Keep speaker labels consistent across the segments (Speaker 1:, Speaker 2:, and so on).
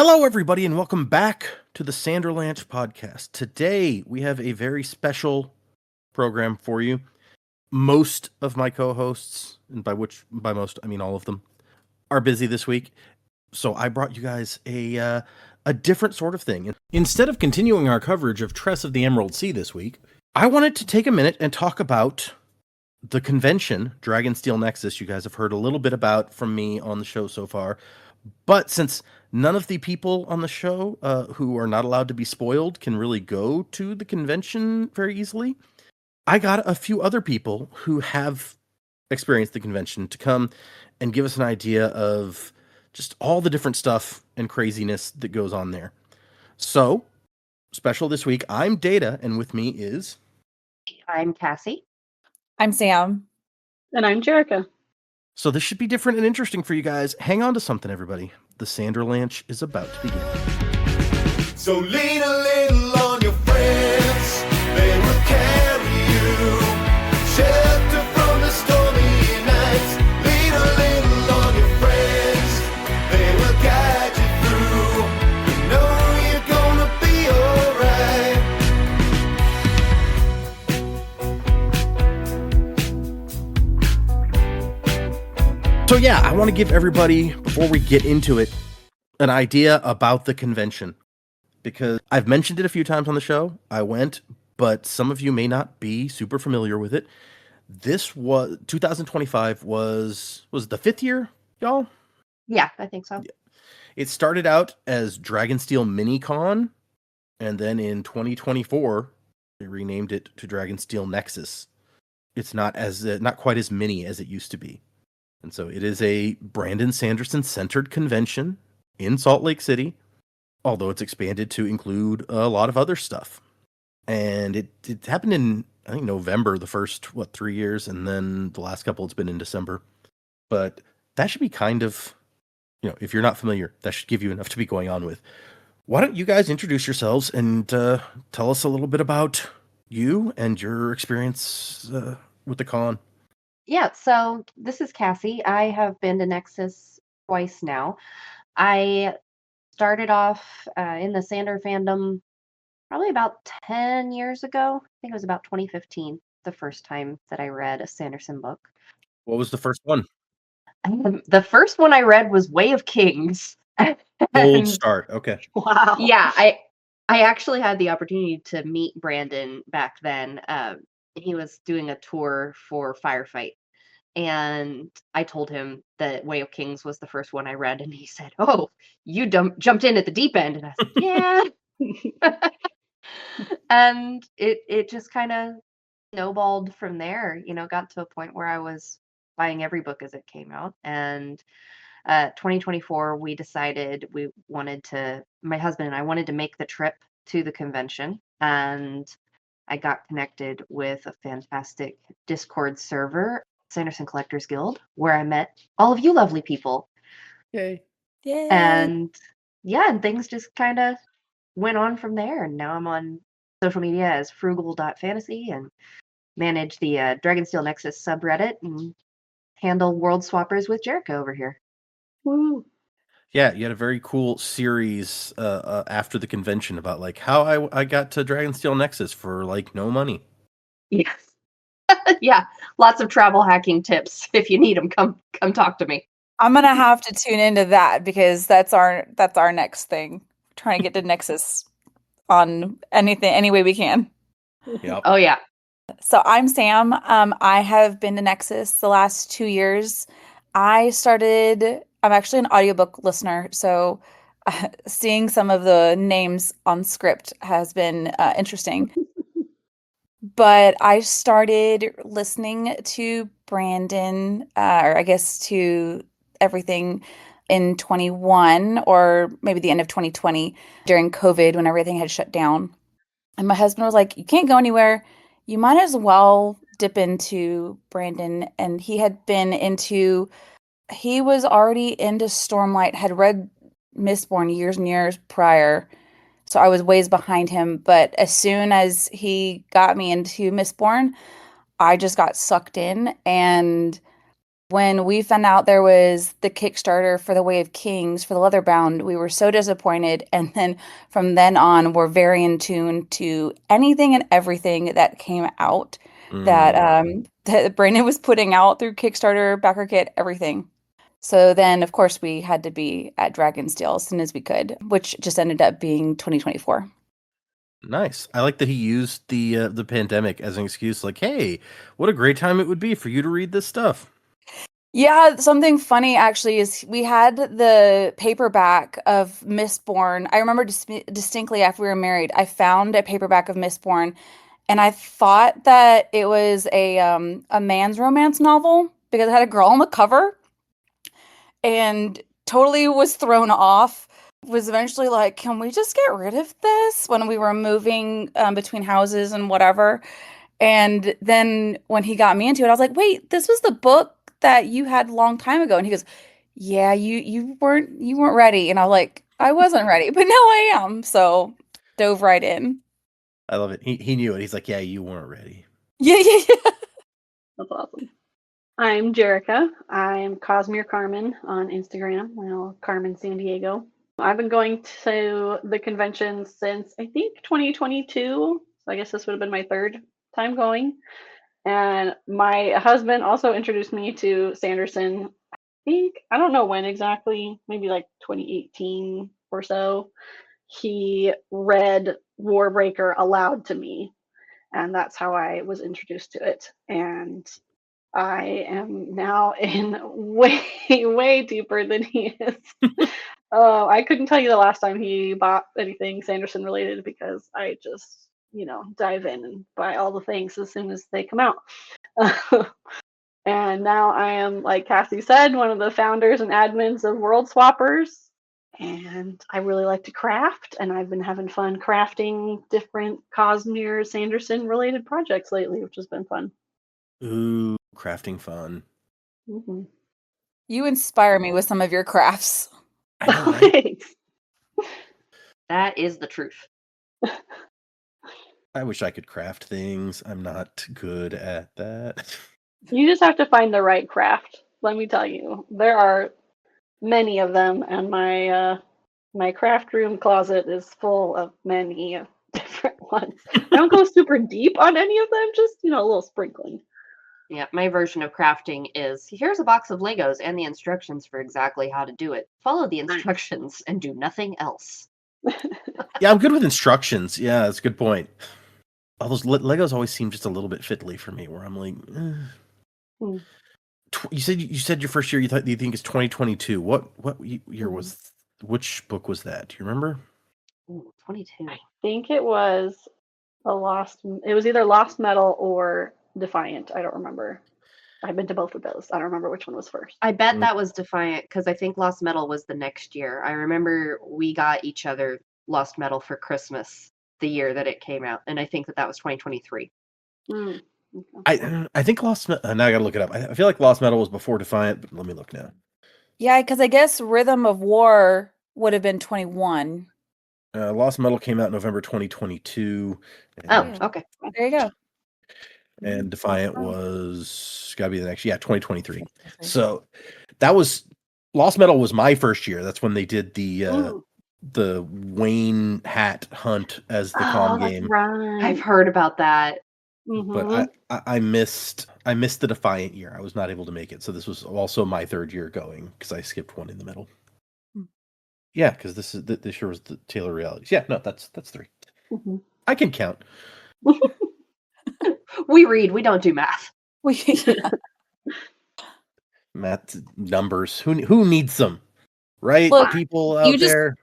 Speaker 1: Hello, everybody, and welcome back to the Sanderlanche podcast. Today, we have a very special program for you. Most of my co-hosts, and by most I mean all of them, are busy this week, so I brought you guys a different sort of thing. Instead of continuing our coverage of Tress of the Emerald Sea this week, I wanted to take a minute and talk about the convention, Dragonsteel Nexus. You guys have heard a little bit about from me on the show so far. But since none of the people on the show who are not allowed to be spoiled can really go to the convention very easily, I got a few other people who have experienced the convention to come and give us an idea of just all the different stuff and craziness that goes on there. So, special this week, I'm Data, and with me is...
Speaker 2: I'm Cassie.
Speaker 3: I'm Sam.
Speaker 4: And I'm Jerika.
Speaker 1: So this should be different and interesting for you guys. Hang on to something, everybody. The Sanderlanche is about to begin.
Speaker 5: So lean a little on your friends, they will carry you. Shelter from the stormy nights. Lean a little on your friends, they will guide you through. You know you're gonna be alright.
Speaker 1: So yeah, I want to give everybody, before we get into it, an idea about the convention. Because I've mentioned it a few times on the show. I went, but some of you may not be super familiar with it. This was 2025 was the 5th year, y'all?
Speaker 2: Yeah, I think so.
Speaker 1: Yeah. It started out as Dragonsteel MiniCon, and then in 2024 they renamed it to Dragonsteel Nexus. It's not quite as mini as it used to be. And so it is a Brandon Sanderson-centered convention in Salt Lake City, although it's expanded to include a lot of other stuff. And it happened in, I think, November, the first, 3 years, and then the last couple it's been in December. But that should be kind of, if you're not familiar, that should give you enough to be going on with. Why don't you guys introduce yourselves and tell us a little bit about you and your experience with the con?
Speaker 2: Yeah, so this is Cassie. I have been to Nexus twice now. I started off in the Sander fandom probably about 10 years ago. I think it was about 2015, the first time that I read a Sanderson book.
Speaker 1: What was the first one?
Speaker 2: The first one I read was Way of Kings.
Speaker 1: Bold start. Okay.
Speaker 4: Wow.
Speaker 2: Yeah, I actually had the opportunity to meet Brandon back then. He was doing a tour for Firefight. And I told him that Way of Kings was the first one I read, and he said, "Oh, you jumped in at the deep end." And I said, "Yeah." And it just kind of snowballed from there. Got to a point where I was buying every book as it came out. And 2024, we decided my husband and I wanted to make the trip to the convention, and I got connected with a fantastic Discord server, Sanderson Collectors Guild, where I met all of you lovely people.
Speaker 4: Yay.
Speaker 3: Yay.
Speaker 2: And things just kind of went on from there. And now I'm on social media as frugal.fantasy and manage the Dragonsteel Nexus subreddit and handle World Swappers with Jerika over here.
Speaker 4: Woo.
Speaker 1: Yeah, you had a very cool series after the convention about how I got to Dragonsteel Nexus for no money.
Speaker 2: Yes. Yeah, lots of travel hacking tips. If you need them, come talk to me.
Speaker 3: I'm gonna have to tune into that because that's our next thing. Trying to get to Nexus on any way we can.
Speaker 1: Yep.
Speaker 2: Oh yeah.
Speaker 3: So I'm Sam. I have been to Nexus the last 2 years. I'm actually an audiobook listener, so seeing some of the names on script has been interesting. But I started listening to Brandon, or I guess to everything in 21 or maybe the end of 2020 during COVID when everything had shut down. And my husband was like, "You can't go anywhere. You might as well dip into Brandon." And he was already into Stormlight, had read Mistborn years and years prior. So I was ways behind him. But as soon as he got me into Mistborn, I just got sucked in. And When we found out there was the Kickstarter for the Way of Kings for the Leatherbound, we were so disappointed. And then from then on, we're very in tune to anything and everything that came out that Brandon was putting out through Kickstarter, backer kit, everything. So then, of course, we had to be at Dragonsteel as soon as we could, which just ended up being 2024.
Speaker 1: Nice. I like that he used the pandemic as an excuse. Like, hey, what a great time it would be for you to read this stuff.
Speaker 3: Yeah, something funny actually is we had the paperback of Mistborn. I remember distinctly after we were married, I found a paperback of Mistborn, and I thought that it was a man's romance novel because it had a girl on the cover, and totally was thrown off. Was eventually like, can we just get rid of this when we were moving between houses and whatever? And then when he got me into it, I was like, wait, this was the book that you had a long time ago. And he goes, yeah, you weren't ready. And I was like, I wasn't ready, but now I am. So dove right in.
Speaker 1: I love it. He knew it. He's like, yeah, you weren't ready.
Speaker 3: Yeah.
Speaker 4: That's awesome. I'm Jerika. I'm Cosmere Carmen on Instagram. Well, Carmen San Diego. I've been going to the convention since I think 2022. So I guess this would have been my third time going. And my husband also introduced me to Sanderson. I don't know when exactly, maybe like 2018 or so. He read Warbreaker aloud to me, and that's how I was introduced to it. And I am now in way deeper than he is. I couldn't tell you the last time he bought anything Sanderson related because I just, dive in and buy all the things as soon as they come out. And now I am, like Cassie said, one of the founders and admins of World Swappers. And I really like to craft, and I've been having fun crafting different Cosmere Sanderson related projects lately, which has been fun.
Speaker 1: Ooh, crafting fun.
Speaker 4: Mm-hmm.
Speaker 3: You inspire me with some of your crafts.
Speaker 1: I know, right?
Speaker 2: That is the truth.
Speaker 1: I wish I could craft things. I'm not good at that.
Speaker 4: You just have to find the right craft. Let me tell you, there are many of them, and my craft room closet is full of many different ones. I don't go super deep on any of them, just a little sprinkling.
Speaker 2: Yeah, my version of crafting is here's a box of Legos and the instructions for exactly how to do it. Follow the instructions and do nothing else.
Speaker 1: Yeah, I'm good with instructions. Yeah, that's a good point. All those Legos always seem just a little bit fiddly for me, where I'm like, You said your first year you think is 2022. What year was? Which book was that? Do you remember?
Speaker 2: Ooh, 22.
Speaker 4: I think it was It was either Lost Metal or Defiant. I don't remember. I've been to both of those. I don't remember which one was first.
Speaker 2: I bet that was Defiant because I think Lost Metal was the next year. I remember we got each other Lost Metal for Christmas the year that it came out, and I think that was 2023.
Speaker 4: Okay.
Speaker 1: I think Lost Metal. Now I gotta look it up. I feel like Lost Metal was before Defiant, but let me look now.
Speaker 3: Yeah, because I guess Rhythm of War would have been 21.
Speaker 1: Lost Metal came out November 2022.
Speaker 2: Oh, okay.
Speaker 3: There you go.
Speaker 1: And Defiant was gotta be the next 2023. So that was Lost Metal was my first year. That's when they did the Wayne hat hunt as the con game.
Speaker 4: Right.
Speaker 2: I've heard about that.
Speaker 1: But I missed the Defiant year. I was not able to make it. So this was also my third year going because I skipped one in the middle. Yeah, because this year was the Taylor Realities. Yeah, no, that's 3. I can count.
Speaker 2: We read, we don't do math.
Speaker 1: Math numbers. Who needs them? Right?
Speaker 3: Look,
Speaker 1: people out there.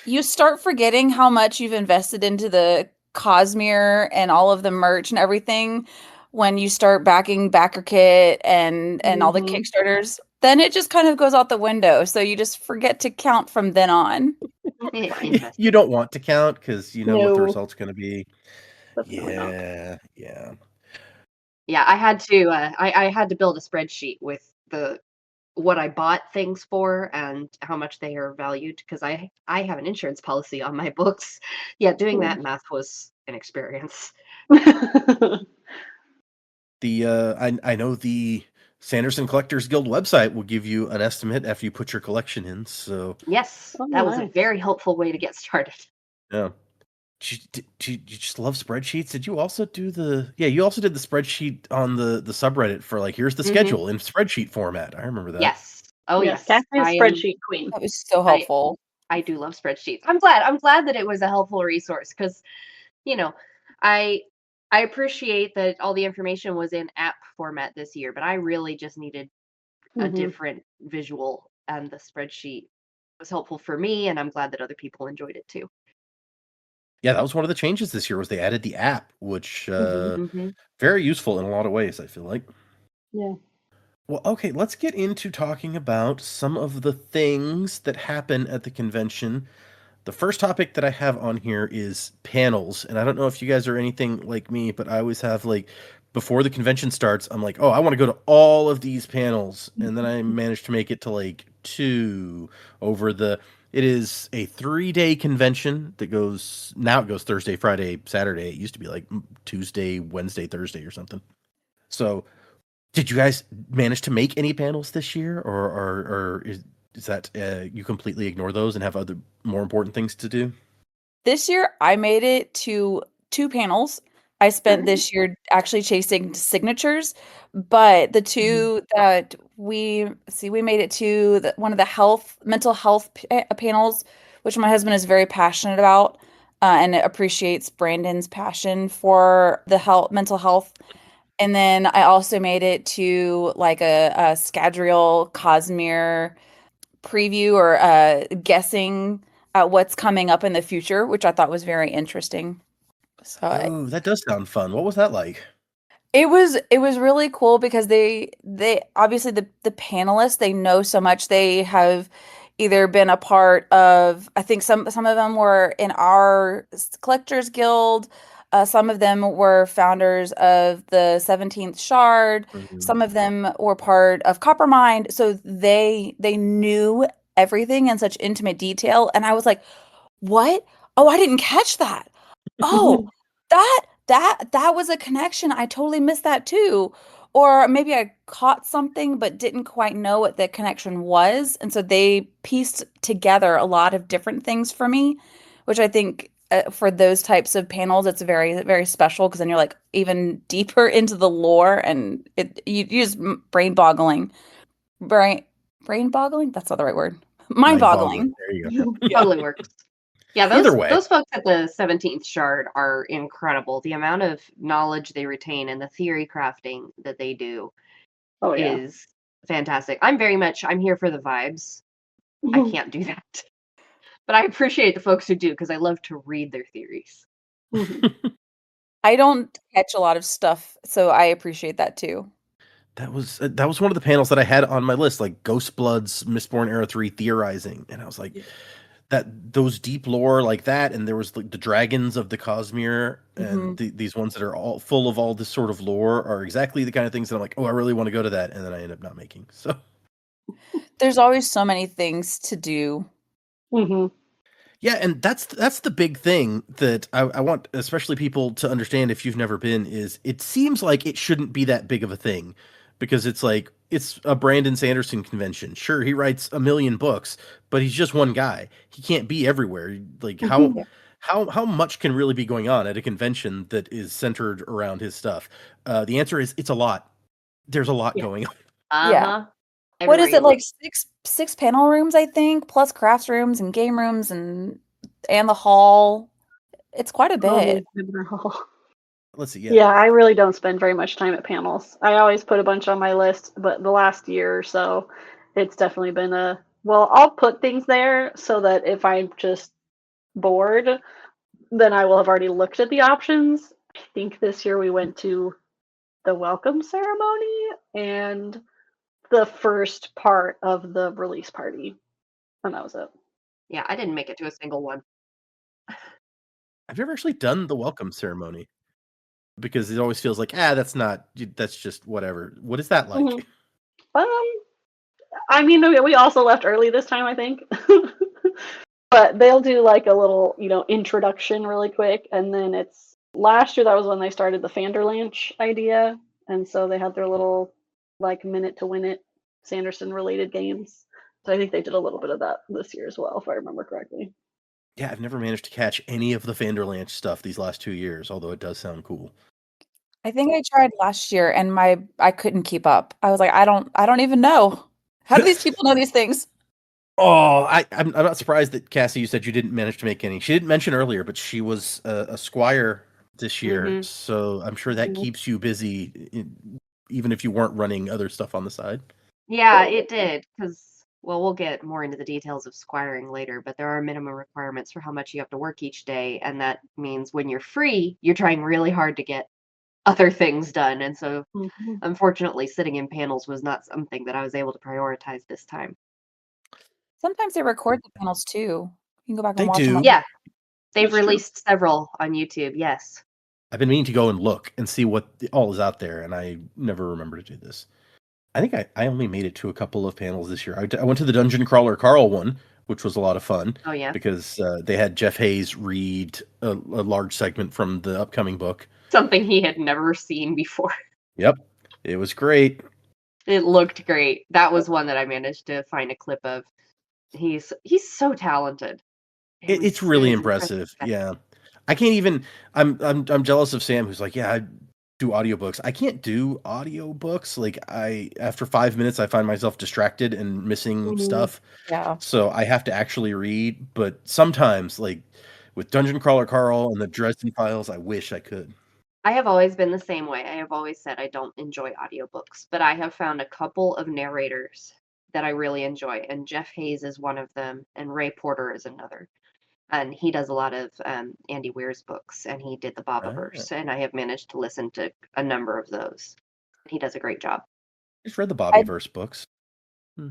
Speaker 3: You start forgetting how much you've invested into the Cosmere and all of the merch and everything when you start backing backer kit and all the Kickstarters. Then it just kind of goes out the window. So you just forget to count from then on.
Speaker 1: You don't want to count because you know what the
Speaker 4: No.
Speaker 1: result's going to be.
Speaker 4: Definitely not.
Speaker 2: Yeah, I had to I had to build a spreadsheet with what I bought things for and how much they are valued because I have an insurance policy on my books. Yeah, doing that math was an experience.
Speaker 1: I know the Sanderson Collectors Guild website will give you an estimate after you put your collection in. So
Speaker 2: Yes,
Speaker 4: Oh,
Speaker 2: that was a
Speaker 4: nice.
Speaker 2: very helpful way to get started.
Speaker 1: yeah. You just love spreadsheets? Did you also do you also did the spreadsheet on the subreddit for like, here's the
Speaker 2: Mhm.
Speaker 1: schedule in spreadsheet format. I remember that.
Speaker 2: Yes. Oh,
Speaker 4: Yeah,
Speaker 2: yes.
Speaker 4: Cassie's
Speaker 2: I am.
Speaker 4: spreadsheet queen.
Speaker 3: That was so helpful.
Speaker 2: I do love spreadsheets. I'm glad that it was a helpful resource because, you know, I appreciate that all the information was in app format this year, but I really just needed a
Speaker 4: Mhm.
Speaker 2: different visual, and the spreadsheet was helpful for me, and I'm glad that other people enjoyed it too.
Speaker 1: Yeah, that was one of the changes this year was they added the app, which
Speaker 2: Mm-hmm.
Speaker 1: very useful in a lot of ways, I feel like.
Speaker 4: Yeah.
Speaker 1: Well, okay, let's get into talking about some of the things that happen at the convention. The first topic that I have on here is panels, and I don't know if you guys are anything like me, but I always have like before the convention starts, I'm like, oh, I want to go to all of these panels, and then I managed to make it to like 2 over the. It is a 3-day convention that goes now. It goes Thursday, Friday, Saturday. It used to be like Tuesday, Wednesday, Thursday, or something. So, did you guys manage to make any panels this year, or is that you completely ignore those and have other more important things to do?
Speaker 3: This year, I made it to 2 panels. I spent this year actually chasing signatures, but the 2 that we made it to one of the mental health panels, which my husband is very passionate about, and appreciates Brandon's passion for the mental health. And then I also made it to like a Scadrial Cosmere preview or guessing at what's coming up in the future, which I thought was very interesting. So
Speaker 1: Oh, that does sound fun. What was that like?
Speaker 3: it was really cool because they obviously the panelists, they know so much. They have either been a part of, I think some of them were in our collectors guild, some of them were founders of the 17th Shard,
Speaker 1: Mhm.
Speaker 3: some of them were part of Coppermind, so they knew everything in such intimate detail, and I was like, what? Oh, I didn't catch that. Oh, that was a connection. I totally missed that too. Or maybe I caught something but didn't quite know what the connection was. And so they pieced together a lot of different things for me, which I think for those types of panels, it's very, very special because then you're like even deeper into the lore and you use brain brain boggling. That's not the right word. Mind
Speaker 1: Mind-boggling.
Speaker 3: boggling.
Speaker 1: There you go.
Speaker 3: Yeah.
Speaker 2: Totally works. Yeah,
Speaker 1: Either way,
Speaker 2: those folks at the 17th Shard are incredible. The amount of knowledge they retain and the theory crafting that they do
Speaker 4: Oh yeah.
Speaker 2: is fantastic. I'm here for the vibes. I can't do that. But I appreciate the folks who do because I love to read their theories.
Speaker 3: I don't catch a lot of stuff, so I appreciate that too.
Speaker 1: that was one of the panels that I had on my list, like Ghost Blood's Mistborn Era 3 theorizing, and I was like, that those deep lore like that, and there was like the dragons of the Cosmere, and these ones that are all full of all this sort of lore are exactly the kind of things that I'm like, oh, I really want to go to that, and then I end up not making. So
Speaker 3: There's always so many things to do.
Speaker 1: yeah, and that's the big thing that I want, especially people to understand if you've never been, is it seems like it shouldn't be that big of a thing because it's like it's a Brandon Sanderson convention. Sure, he writes a million books, but he's just one guy. He can't be everywhere. Like how much can really be going on at a convention that is centered around his stuff? The answer is it's a lot. There's a lot
Speaker 4: Yeah.
Speaker 1: going on.
Speaker 2: Uh-huh.
Speaker 3: What is
Speaker 2: Everywhere
Speaker 3: it,
Speaker 2: you
Speaker 3: like
Speaker 2: look.
Speaker 3: six panel rooms, I think, plus crafts rooms and game rooms and the hall. It's quite a bit.
Speaker 1: Let's see.
Speaker 4: Yeah, I really don't spend very much time at panels. I always put a bunch on my list, but the last year or so, it's definitely been I'll put things there so that if I'm just bored, then I will have already looked at the options. I think this year we went to the welcome ceremony and the first part of the release party, and that was it.
Speaker 2: Yeah, I didn't make it to a single one.
Speaker 1: I've never actually done the welcome ceremony because it always feels like, that's just whatever. What is that like?
Speaker 4: Mhm. I mean, we also left early this time, I think. But they'll do like a little, introduction really quick, and then it's last year that was when they started the Fanderlanch idea, and so they had their little like Minute to Win It, Sanderson related games. So I think they did a little bit of that this year as well, if I remember correctly.
Speaker 1: Yeah, I've never managed to catch any of the Vanderlanche stuff these last 2 years, although it does sound cool.
Speaker 3: I think I tried last year and I couldn't keep up. I was like, I don't even know. How do these people know these things?
Speaker 1: Oh, I'm not surprised that Cassie, you said you didn't manage to make any. She didn't mention earlier, but she was a squire this year,
Speaker 2: Mhm.
Speaker 1: so I'm sure that
Speaker 4: Mhm.
Speaker 1: keeps you busy, even if you weren't running other stuff on the side.
Speaker 2: Yeah, it did, because, well, we'll get more into the details of squiring later, but there are minimum requirements for how much you have to work each day, and that means when you're free, you're trying really hard to get other things done. And so,
Speaker 4: Mhm.
Speaker 2: unfortunately, sitting in panels was not something that I was able to prioritize this time.
Speaker 3: Sometimes they record the panels too. You can go back
Speaker 1: They
Speaker 3: and watch them.
Speaker 1: do.
Speaker 2: Yeah, they've
Speaker 4: That's true.
Speaker 2: released several on YouTube. Yes.
Speaker 1: I've been meaning to go and look and see what all is out there, and I never remember to do this. I think I only made it to a couple of panels this year. I went to the Dungeon Crawler Carl one, which was a lot of fun
Speaker 2: Oh, yeah.
Speaker 1: because they had Jeff Hayes read a large segment from the upcoming book.
Speaker 2: Something he had never seen before.
Speaker 1: Yep, it was great.
Speaker 2: It looked great. That was one that I managed to find a clip of. He's so talented.
Speaker 1: It's really
Speaker 2: was impressive.
Speaker 1: impressive. Yeah, I can't even. I'm jealous of Sam, who's like, yeah, I do audiobooks. I can't do audiobooks. Like after 5 minutes, I find myself distracted and missing
Speaker 2: Mhm.
Speaker 1: stuff.
Speaker 3: Yeah.
Speaker 1: So I have to actually read. But sometimes, like with Dungeon Crawler Carl and the Dresden Files, I wish I could.
Speaker 2: I have always been the same way. I have always said I don't enjoy audiobooks, but I have found a couple of narrators that I really enjoy, and Jeff Hayes is one of them, and Ray Porter is another. And he does a lot of Andy Weir's books, and he did the
Speaker 1: Ah,
Speaker 2: Bobiverse, and I have managed to listen to a number of those. He does a great job.
Speaker 1: just read the
Speaker 3: I
Speaker 1: Bobbyverse books. Hmm.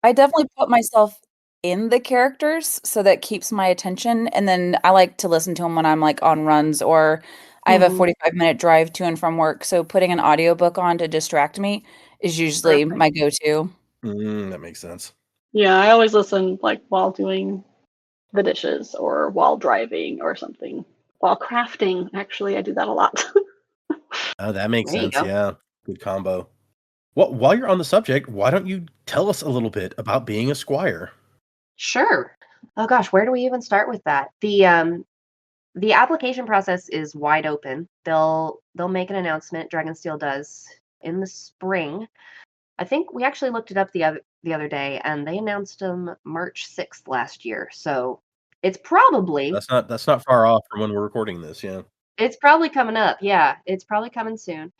Speaker 3: I definitely put myself in the characters so that keeps my attention, and then I like to listen to them when I'm like on runs or I have a
Speaker 2: Mhm.
Speaker 3: 45-minute drive to and from work. So putting an audiobook on to distract me is usually
Speaker 2: Perfect.
Speaker 3: my go-to.
Speaker 1: That makes sense.
Speaker 4: Yeah, I always listen like while doing the dishes or while driving or something. While crafting, actually, I do that a lot.
Speaker 1: Oh, that makes
Speaker 2: There you
Speaker 1: sense.
Speaker 2: go.
Speaker 1: Yeah, good combo. Well, while you're on the subject, why don't you tell us a little bit about being a squire?
Speaker 2: Sure. Oh gosh, where do we even start with that? The application process is wide open. They'll make an announcement, Dragonsteel does, in the spring. I think we actually looked it up the other day, and they announced them March 6th last year. So it's probably
Speaker 1: That's not far off from when we're recording this. Yeah.
Speaker 2: it's probably coming up. Yeah, it's probably coming soon.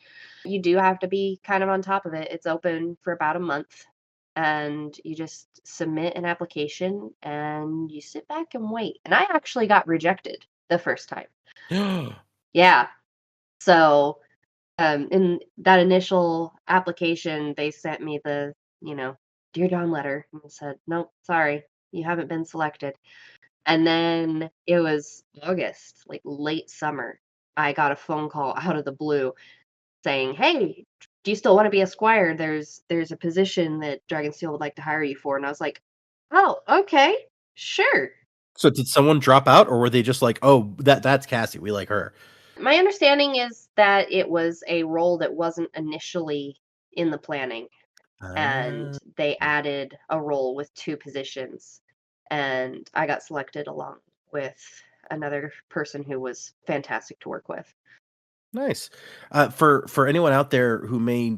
Speaker 2: You do have to be kind of on top of it. It's open for about a month, and you just submit an application and you sit back and wait. And I actually got rejected the first time. Yeah. So, in that initial application, they sent me the, Dear John letter and said, "Nope, sorry, you haven't been selected." And then it was August, like late summer. I got a phone call out of the blue saying, "Hey, do you still want to be a squire? There's a position that Dragonsteel would like to hire you for." And I was like, "Oh, okay, sure."
Speaker 1: So did someone drop out, or were they just like, "Oh, that's Cassie. We like her."
Speaker 2: My understanding is that it was a role that wasn't initially in the planning, and
Speaker 1: Ah,
Speaker 2: they added a role with two positions, and I got selected along with another person who was fantastic to work with.
Speaker 1: nice. For anyone out there who may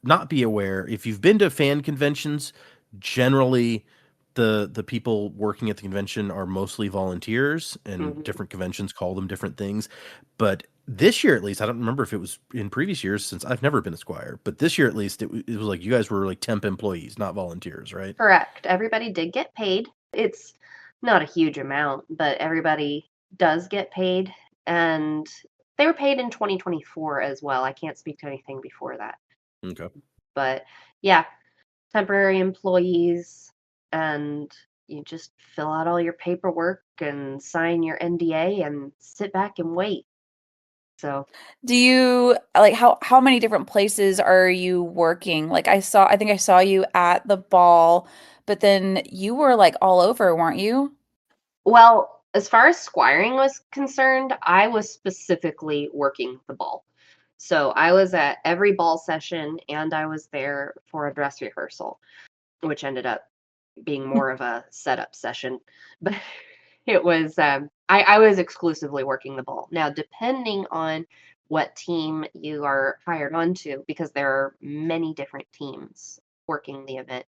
Speaker 1: not be aware, if you've been to fan conventions, generally the people working at the convention are mostly volunteers, and
Speaker 2: Mhm.
Speaker 1: different conventions call them different things. But this year, at least, I don't remember if it was in previous years since I've never been a squire. But this year, at least, it was like you guys were like temp employees, not volunteers, right?
Speaker 2: Correct. Everybody did get paid. It's not a huge amount, but everybody does get paid, and they were paid in 2024 as well. I can't speak to anything before that.
Speaker 1: Okay.
Speaker 2: But yeah, temporary employees, and you just fill out all your paperwork and sign your NDA and sit back and wait. So,
Speaker 3: Do you like how many different places are you working? Like I think I saw you at the ball, but then you were like all over, weren't you?
Speaker 2: well, as far as squiring was concerned, I was specifically working the ball. So I was at every ball session and I was there for a dress rehearsal, which ended up being more of a setup session. But it was I was exclusively working the ball. Now, depending on what team you are hired onto, because there are many different teams working the event,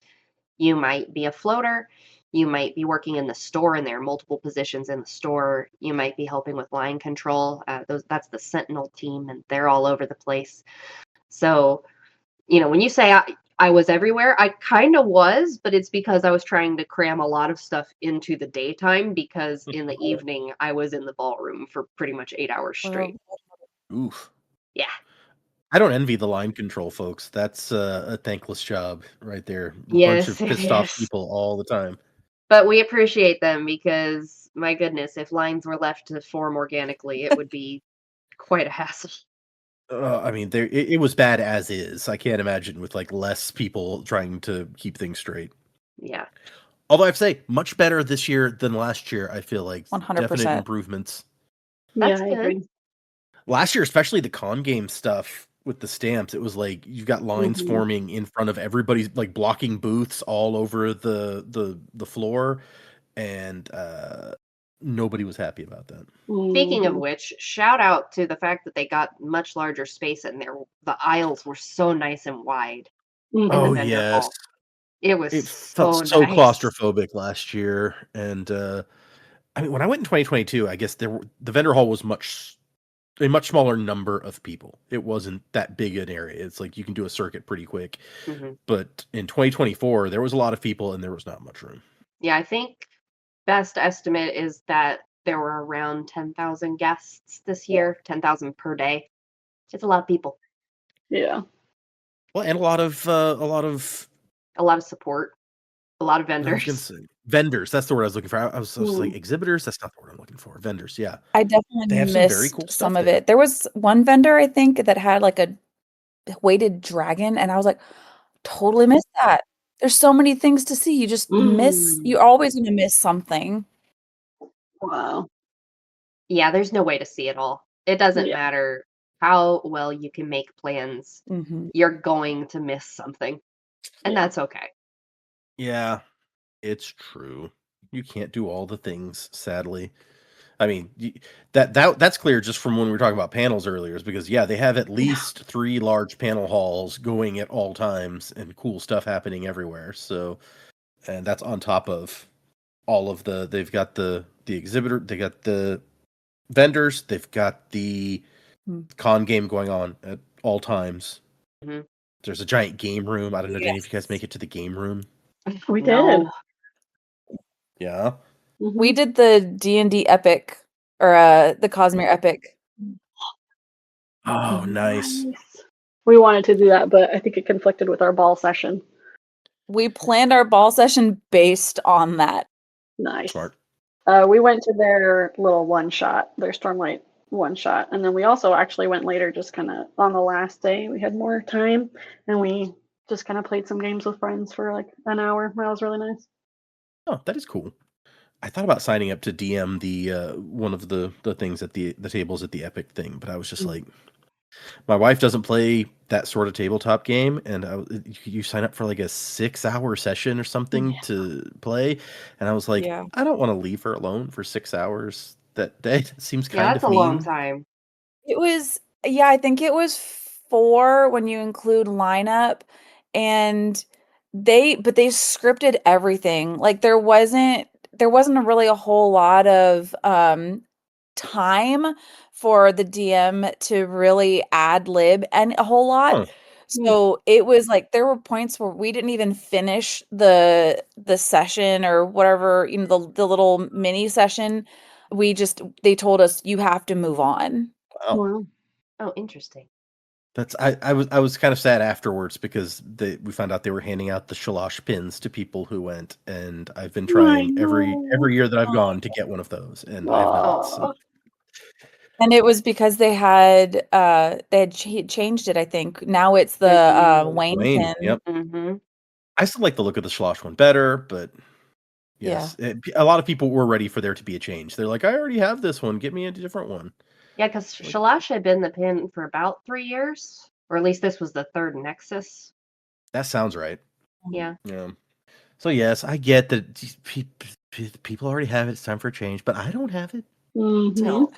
Speaker 2: you might be a floater, you might be working in the store, and there are multiple positions in the store. You might be helping with line control. That's the Sentinel team, and they're all over the place. So, when you say I was everywhere, I kind of was, but it's because I was trying to cram a lot of stuff into the daytime because in the evening I was in the ballroom for pretty much 8 hours straight.
Speaker 1: Oof.
Speaker 2: Yeah.
Speaker 1: I don't envy the line control folks. That's a thankless job right there. A bunch
Speaker 2: Yes,
Speaker 1: of
Speaker 2: it
Speaker 1: pissed off
Speaker 2: is.
Speaker 1: people all the time.
Speaker 2: But we appreciate them because, my goodness, if lines were left to form organically, it would be quite a hassle.
Speaker 1: I mean, it was bad as is. I can't imagine with like less people trying to keep things straight.
Speaker 2: Yeah.
Speaker 1: Although I have to say, much better this year than last year. I feel like
Speaker 3: 100%.
Speaker 1: definite improvements.
Speaker 2: That's
Speaker 4: I
Speaker 2: good.
Speaker 4: agree.
Speaker 1: Last year, especially the con game stuff with the stamps, it was like you've got lines
Speaker 4: Mhm.
Speaker 1: forming in front of everybody's like blocking booths all over the floor, and nobody was happy about that.
Speaker 2: Speaking of
Speaker 4: Mhm.
Speaker 2: which, shout out to the fact that they got much larger space in there. The aisles were so nice and wide in the
Speaker 1: Oh
Speaker 4: Mhm.
Speaker 2: vendor
Speaker 1: yes,
Speaker 2: hall. It was
Speaker 1: it felt
Speaker 2: so
Speaker 1: so
Speaker 2: nice.
Speaker 1: claustrophobic last year, and I mean when I went in 2022, I guess the vendor hall was a much smaller number of people. It wasn't that big an area. It's like you can do a circuit pretty quick.
Speaker 2: hmm
Speaker 1: But in 2024, there was a lot of people and there was not much room.
Speaker 2: Yeah, I think best estimate is that there were around 10,000 guests this year, 10,000 per day. It's a lot of people,
Speaker 4: Yeah.
Speaker 1: Well, and a lot of
Speaker 2: a lot of support, a lot of
Speaker 1: I was gonna
Speaker 2: vendors.
Speaker 1: say vendors. That's the word I was looking for. I was like
Speaker 4: Mm.
Speaker 1: exhibitors. That's not the word I'm looking for. Vendors. Yeah,
Speaker 3: I definitely
Speaker 1: they have some very
Speaker 3: missed
Speaker 1: cool
Speaker 3: some
Speaker 1: stuff
Speaker 3: of
Speaker 1: there.
Speaker 3: it. There was one vendor, I think, that had like a weighted dragon, and I was like, totally missed that. There's so many things to see. You just miss,
Speaker 4: Mm.
Speaker 3: you're always gonna miss something.
Speaker 4: Wow.
Speaker 2: Yeah, there's no way to see it all. It doesn't
Speaker 4: Yeah.
Speaker 2: matter how well you can make plans,
Speaker 3: Mhm.
Speaker 2: you're going to miss something, and
Speaker 4: Yeah.
Speaker 2: that's okay.
Speaker 1: Yeah, it's true. You can't do all the things, sadly. I mean, that's clear just from when we were talking about panels earlier, is because yeah, they have at least 3 large panel halls going at all times and cool stuff happening everywhere. So, and that's on top of all of they've got the exhibitor, they got the vendors, they've got the
Speaker 3: Mm.
Speaker 1: con game going on at all times.
Speaker 2: Mhm.
Speaker 1: There's a giant game room. I don't know, did any of you guys
Speaker 3: Yes.
Speaker 1: make it to the game room?
Speaker 4: We
Speaker 2: No.
Speaker 4: did.
Speaker 1: Yeah.
Speaker 3: We
Speaker 4: Mhm.
Speaker 3: did the D&D Epic or the Cosmere Epic.
Speaker 1: Oh,
Speaker 3: Mhm.
Speaker 1: nice.
Speaker 4: We wanted to do that, but I think it conflicted with our ball session.
Speaker 3: We planned our ball session based on that.
Speaker 4: Nice.
Speaker 1: Smart.
Speaker 4: We went to their little one shot, their Stormlight one shot, and then we also actually went later, just kind of on the last day. We had more time, and we just kind of played some games with friends for like an hour. That was really nice.
Speaker 1: Oh, that is cool. I thought about signing up to DM the one of the things at the tables at the Epic thing, but I was just
Speaker 4: Mm.
Speaker 1: like, my wife doesn't play that sort of tabletop game, and you sign up for like a 6-hour session or something
Speaker 4: Yeah.
Speaker 1: to play, and I was like,
Speaker 3: Yeah.
Speaker 1: I don't want to leave her alone for 6 hours that day. That seems
Speaker 2: Yeah,
Speaker 1: kind
Speaker 2: that's
Speaker 1: of
Speaker 2: a long
Speaker 1: mean.
Speaker 2: time.
Speaker 3: It was, yeah, I think it was 4 when you include lineup, and but they scripted everything. Like there wasn't really a whole lot of time for the DM to really ad lib and a whole lot.
Speaker 1: Huh.
Speaker 3: So it was like there were points where we didn't even finish the session or whatever, the little mini session. They told us you have to move on.
Speaker 1: Wow.
Speaker 4: Wow.
Speaker 2: Oh, interesting.
Speaker 1: That's I was kind of sad afterwards because we found out they were handing out the Shalosh pins to people who went, and I've been
Speaker 4: I
Speaker 1: trying
Speaker 4: know.
Speaker 1: every year that I've gone to get one of those, and I have not. So.
Speaker 2: Oh,
Speaker 3: And it was because they had changed it, I think. Now it's the
Speaker 2: Mhm.
Speaker 3: Wayne
Speaker 1: Wayne,
Speaker 3: pin.
Speaker 1: yep.
Speaker 2: hmm
Speaker 1: I still like the look of the Schloss one better, but
Speaker 3: Yeah.
Speaker 1: yes, a lot of people were ready for there to be a change. They're like, I already have this one. Get me a different one.
Speaker 2: Yeah, because Shalash had been the pin for about 3 years, or at least this was the third Nexus.
Speaker 1: That sounds right.
Speaker 2: Yeah.
Speaker 1: Yeah. So yes, I get that people already have it. It's time for a change, but I don't have it.
Speaker 4: Mm-hmm.
Speaker 3: No.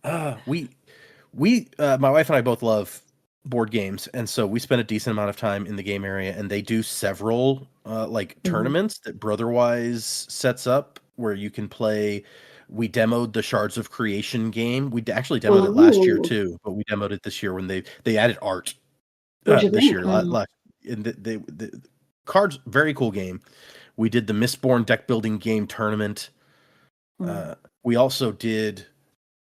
Speaker 1: My wife and I both love board games, and so we spend a decent amount of time in the game area, and they do several tournaments that Brotherwise sets up where you can play. We demoed the Shards of Creation game. We actually demoed it last year
Speaker 4: Ooh.
Speaker 1: too, but we demoed it this year when they added art
Speaker 4: What'd you
Speaker 1: this
Speaker 4: think?
Speaker 1: year. And the cards, very cool game. We did the Mistborn deck building game tournament. We also did.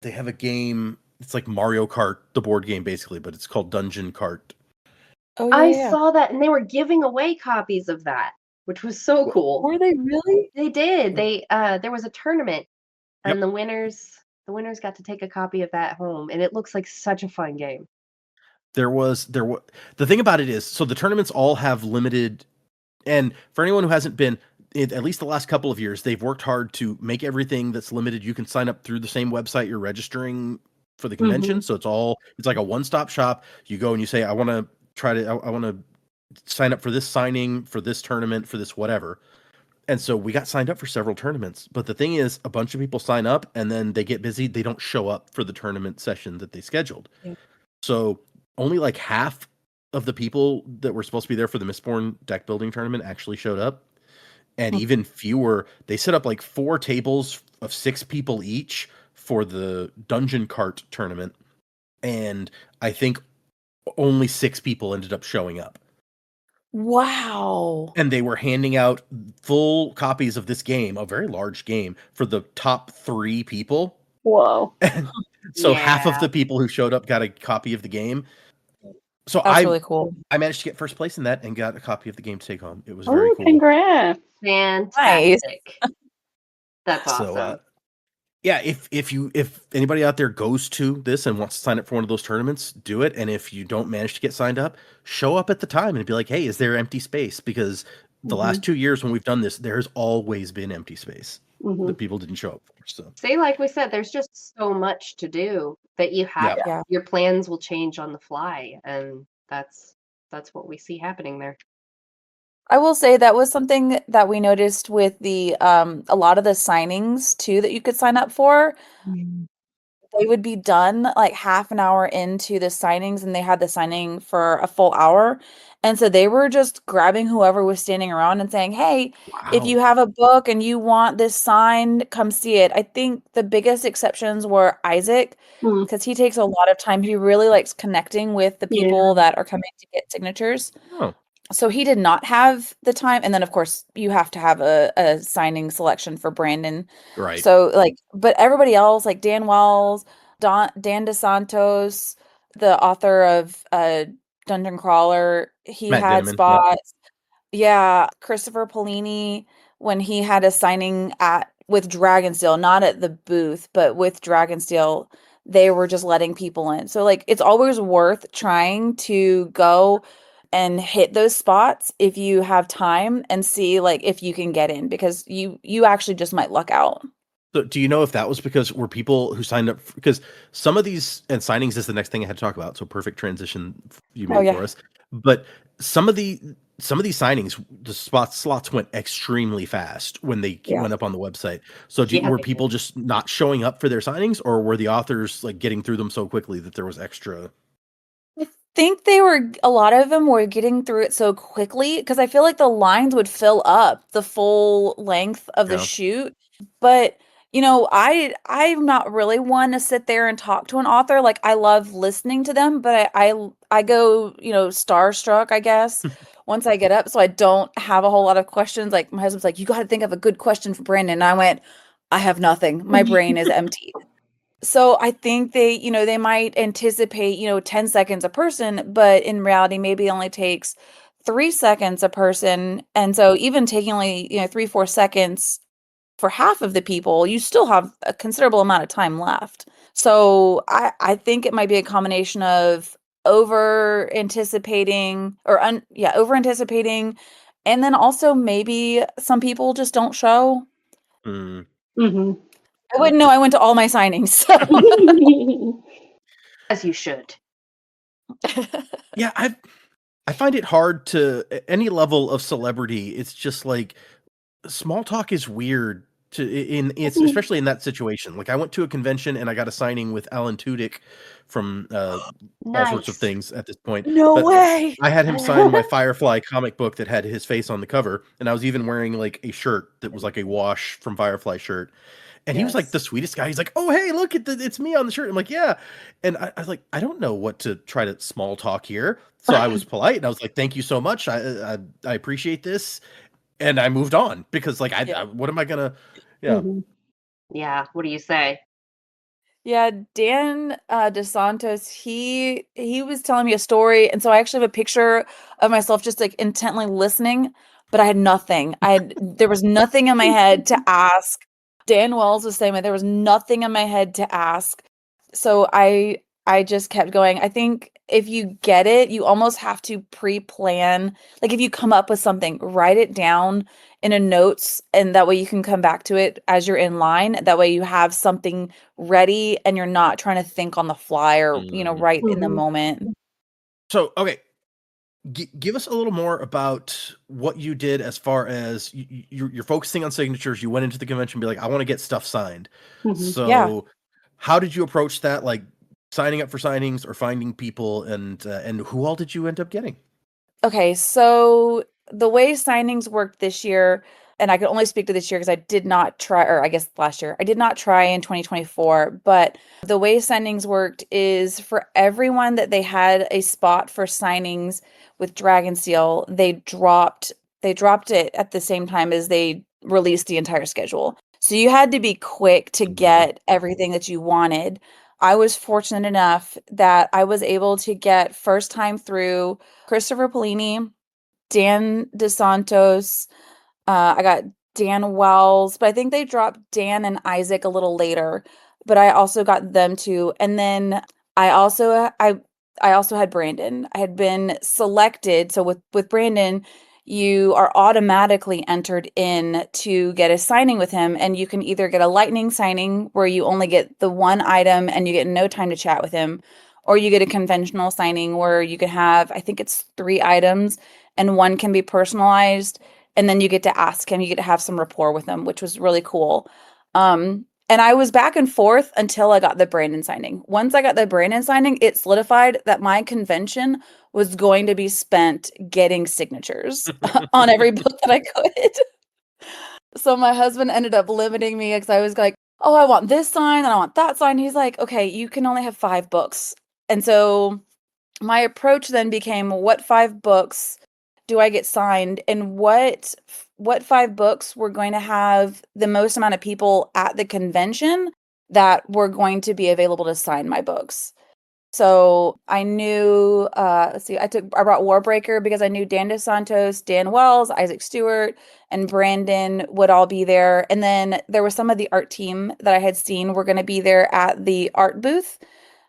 Speaker 1: They have a game. It's like Mario Kart, the board game, basically, but it's called Dungeon Kart.
Speaker 3: Oh
Speaker 2: I
Speaker 3: yeah.
Speaker 2: saw that, and they were giving away copies of that, which was so cool.
Speaker 3: Were they really?
Speaker 2: They did. They there was a tournament, and
Speaker 1: Yep.
Speaker 2: the winners got to take a copy of that home, and it looks like such a fun game.
Speaker 1: There was the thing about it is, so the tournaments all have limited, and for anyone who hasn't been, at least the last couple of years, they've worked hard to make everything that's limited. You can sign up through the same website you're registering for the convention, so it's like a one-stop shop. You go and you say, I want to sign up for this signing, for this tournament, for this whatever. And so we got signed up for several tournaments. But the thing is, a bunch of people sign up and then they get busy. They don't show up for the tournament session that they scheduled.
Speaker 3: Yeah.
Speaker 1: So only like half of the people that were supposed to be there for the Mistborn deck building tournament actually showed up. And even fewer, they set up like 4 tables of 6 people each for the Dungeon Kart tournament. And I think only 6 people ended up showing up.
Speaker 3: Wow.
Speaker 1: And they were handing out full copies of this game, a very large game, for the top 3 people.
Speaker 4: Whoa.
Speaker 1: So half of
Speaker 2: Yeah.
Speaker 1: the people who showed up got a copy of the game. So
Speaker 3: That's really cool.
Speaker 1: I managed to get first place in that and got a copy of the game to take home. It was very
Speaker 4: Oh,
Speaker 1: cool.
Speaker 4: congrats.
Speaker 2: Fantastic. That's awesome.
Speaker 1: So yeah, if anybody out there goes to this and wants to sign up for one of those tournaments, do it. And if you don't manage to get signed up, show up at the time and be like, hey, is there empty space? Because the last 2 years when we've done this, there's always been empty space that people didn't show up for. So
Speaker 2: See, like we said, there's just so much to do that you have.
Speaker 3: Yeah.
Speaker 2: Your plans will change on the fly, and that's what we see happening there.
Speaker 3: I will say that was something that we noticed with the a lot of the signings too that you could sign up for. They would be done like half an hour into the signings, and they had the signing for a full hour. And so they were just grabbing whoever was standing around and saying, hey, if you have a book and you want this signed, come see it. I think the biggest exceptions were Isaac, because he takes a lot of time. He really likes connecting with the people that are coming to get signatures.
Speaker 1: Oh.
Speaker 3: So he did not have the time. And then, of course, you have to have a signing selection for Brandon.
Speaker 1: Right.
Speaker 3: So, like, but everybody else, like Dan Wells, Dan DeSantos, the author of Dungeon Crawler, he
Speaker 1: Matt
Speaker 3: had
Speaker 1: Dinniman,
Speaker 3: spots. Yeah, Christopher Polini, when he had a signing with Dragonsteel, not at the booth, but with Dragonsteel, they were just letting people in. So, like, it's always worth trying to go and hit those spots if you have time and see like if you can get in, because you actually just might luck out.
Speaker 1: So do you know if that was because were people who signed up, because some of these, and signings is the next thing I had to talk about, so perfect transition you made for us. But some of these signings, the slots went extremely fast when they went up on the website. So were people just not showing up for their signings, or were the authors like getting through them so quickly that there was extra?
Speaker 3: Think a lot of them were getting through it so quickly, because I feel like the lines would fill up the full length of the shoot. But you know, I'm not really one to sit there and talk to an author. Like, I love listening to them, but I go, you know, starstruck, I guess, once I get up. So I don't have a whole lot of questions. Like, my husband's like, you got to think of a good question for Brandon. And I went, I have nothing. My brain is empty. So I think they might anticipate, 10 seconds a person, but in reality, maybe it only takes 3 seconds a person. And so even taking only, 3-4 seconds for half of the people, you still have a considerable amount of time left. So I think it might be a combination of over anticipating, and then also maybe some people just don't show.
Speaker 1: Mm.
Speaker 4: Mm-hmm.
Speaker 3: I wouldn't know. I went to all my signings. So.
Speaker 2: As you should.
Speaker 1: Yeah, I find it hard to any level of celebrity. It's just like small talk is weird to it's especially in that situation. Like I went to a convention and I got a signing with Alan Tudyk from all sorts of
Speaker 2: Nice.
Speaker 1: things at this point.
Speaker 3: No
Speaker 1: But
Speaker 3: way.
Speaker 1: I had him sign my Firefly comic book that had his face on the cover, and I was even wearing like a shirt that was like a wash from Firefly shirt. And he was like
Speaker 3: Yes.
Speaker 1: the sweetest guy. He's like, "Oh, hey, look at it's me on the shirt." I'm like, "Yeah," and I was like, "I don't know what to try to small talk here." So I was polite and I was like, "Thank you so much. I appreciate this," and I moved on because like
Speaker 3: Yeah.
Speaker 1: what am I gonna? Yeah.
Speaker 4: Mhm.
Speaker 2: Yeah. What do you say?
Speaker 3: Yeah, Dan DeSantos, he was telling me a story, and so I actually have a picture of myself just like intently listening, but I had nothing. There was nothing in my head to ask. Dan Wells was saying that there was nothing in my head to ask. So I just kept going. I think if you get it, you almost have to pre-plan. Like if you come up with something, write it down in a notes, and that way you can come back to it as you're in line. That way you have something ready and you're not trying to think on the fly or, right in the
Speaker 4: Mhm.
Speaker 3: moment.
Speaker 1: So okay, give us a little more about what you did as far as you're focusing on signatures. You went into the convention, and be like, "I want to get stuff signed."
Speaker 4: Mhm.
Speaker 3: Yeah.
Speaker 1: So how did you approach that? Like signing up for signings or finding people, and who all did you end up getting?
Speaker 3: Okay, so the way signings worked this year, and I can only speak to this year because I did not try, or I guess last year, I did not try in 2024, but the way signings worked is for everyone that they had a spot for signings with Dragonsteel, they dropped it at the same time as they released the entire schedule. So you had to be quick to
Speaker 1: Mhm.
Speaker 3: get everything that you wanted. I was fortunate enough that I was able to get first time through Christopher Polini, Dan DeSantos. I got Dan Wells, but I think they dropped Dan and Isaac a little later. But I also got them too. And then I also I also had Brandon. I had been selected. So with Brandon, you are automatically entered in to get a signing with him, and you can either get a lightning signing where you only get the one item and you get no time to chat with him, or you get a conventional signing where you can have, I think it's 3 items, and one can be personalized, and then you get to ask him, you get to have some rapport with him, which was really cool. And I was back and forth until I got the Brandon signing. Once I got the Brandon signing, it solidified that my convention was going to be spent getting signatures on every book that I could. So my husband ended up limiting me because I was like, "Oh, I want this sign and I want that sign." He's like, "Okay, you can only have 5 books." And so my approach then became, what 5 books do I get signed, and what 5 books were going to have the most amount of people at the convention that were going to be available to sign my books. So I knew, let's see, I brought Warbreaker because I knew Dan DeSantos, Dan Wells, Isaac Stewart, and Brandon would all be there. And then there was some of the art team that I had seen were going to be there at the art booth.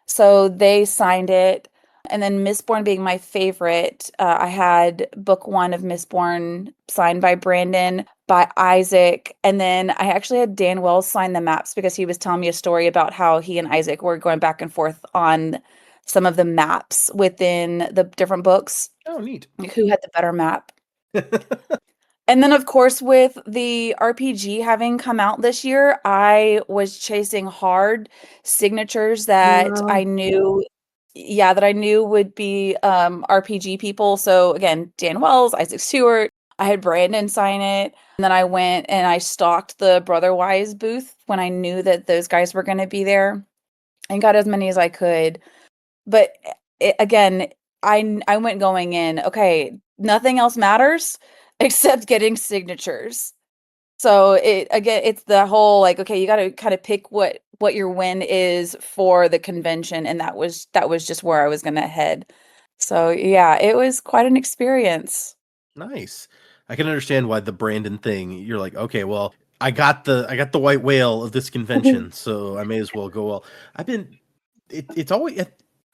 Speaker 3: So they signed it. And then Mistborn being my favorite, I had book 1 of Mistborn signed by Brandon, by Isaac, and then I actually had Dan Wells sign the maps because he was telling me a story about how he and Isaac were going back and forth on some of the maps within the different books,
Speaker 1: Oh, neat.
Speaker 3: like who had the better map. And then, of course, with the RPG having come out this year, I was chasing hard signatures that
Speaker 4: Wow.
Speaker 3: I knew, yeah, that I knew would be RPG people. So again, Dan Wells, Isaac Stewart, I had Brandon sign it. And then I went and I stalked the Brotherwise booth when I knew that those guys were going to be there and got as many as I could. But again, I went going in, okay, nothing else matters except getting signatures. So it's the whole like, okay, you got to kind of pick what your win is for the convention, and that was just where I was gonna head. So yeah, it was quite an experience.
Speaker 1: Nice. I can understand why the Brandon thing, you're like, okay, well, I got the white whale of this convention, so I may as well go all. I've been it's always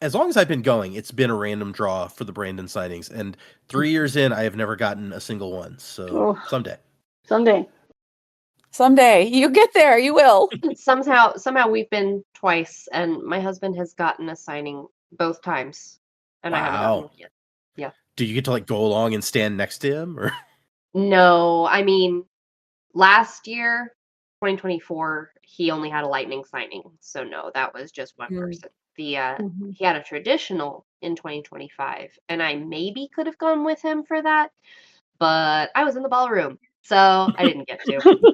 Speaker 1: as long as I've been going, it's been a random draw for the Brandon signings, and 3 years in, I have never gotten a single one. So
Speaker 4: Oh,
Speaker 1: someday.
Speaker 4: someday.
Speaker 3: Someday you get there, you will.
Speaker 2: Somehow we've been twice, and my husband has gotten a signing both times, and I haven't gotten
Speaker 1: Wow.
Speaker 2: one yet. Yeah.
Speaker 1: Do you get to like go along and stand next to him, or?
Speaker 2: No, I mean, last year, 2024, he only had a lightning signing, so no, that was just one
Speaker 3: Mm.
Speaker 2: person. He
Speaker 4: Mhm.
Speaker 2: had a traditional in 2025, and I maybe could have gone with him for that, but I was in the ballroom, so I didn't get to.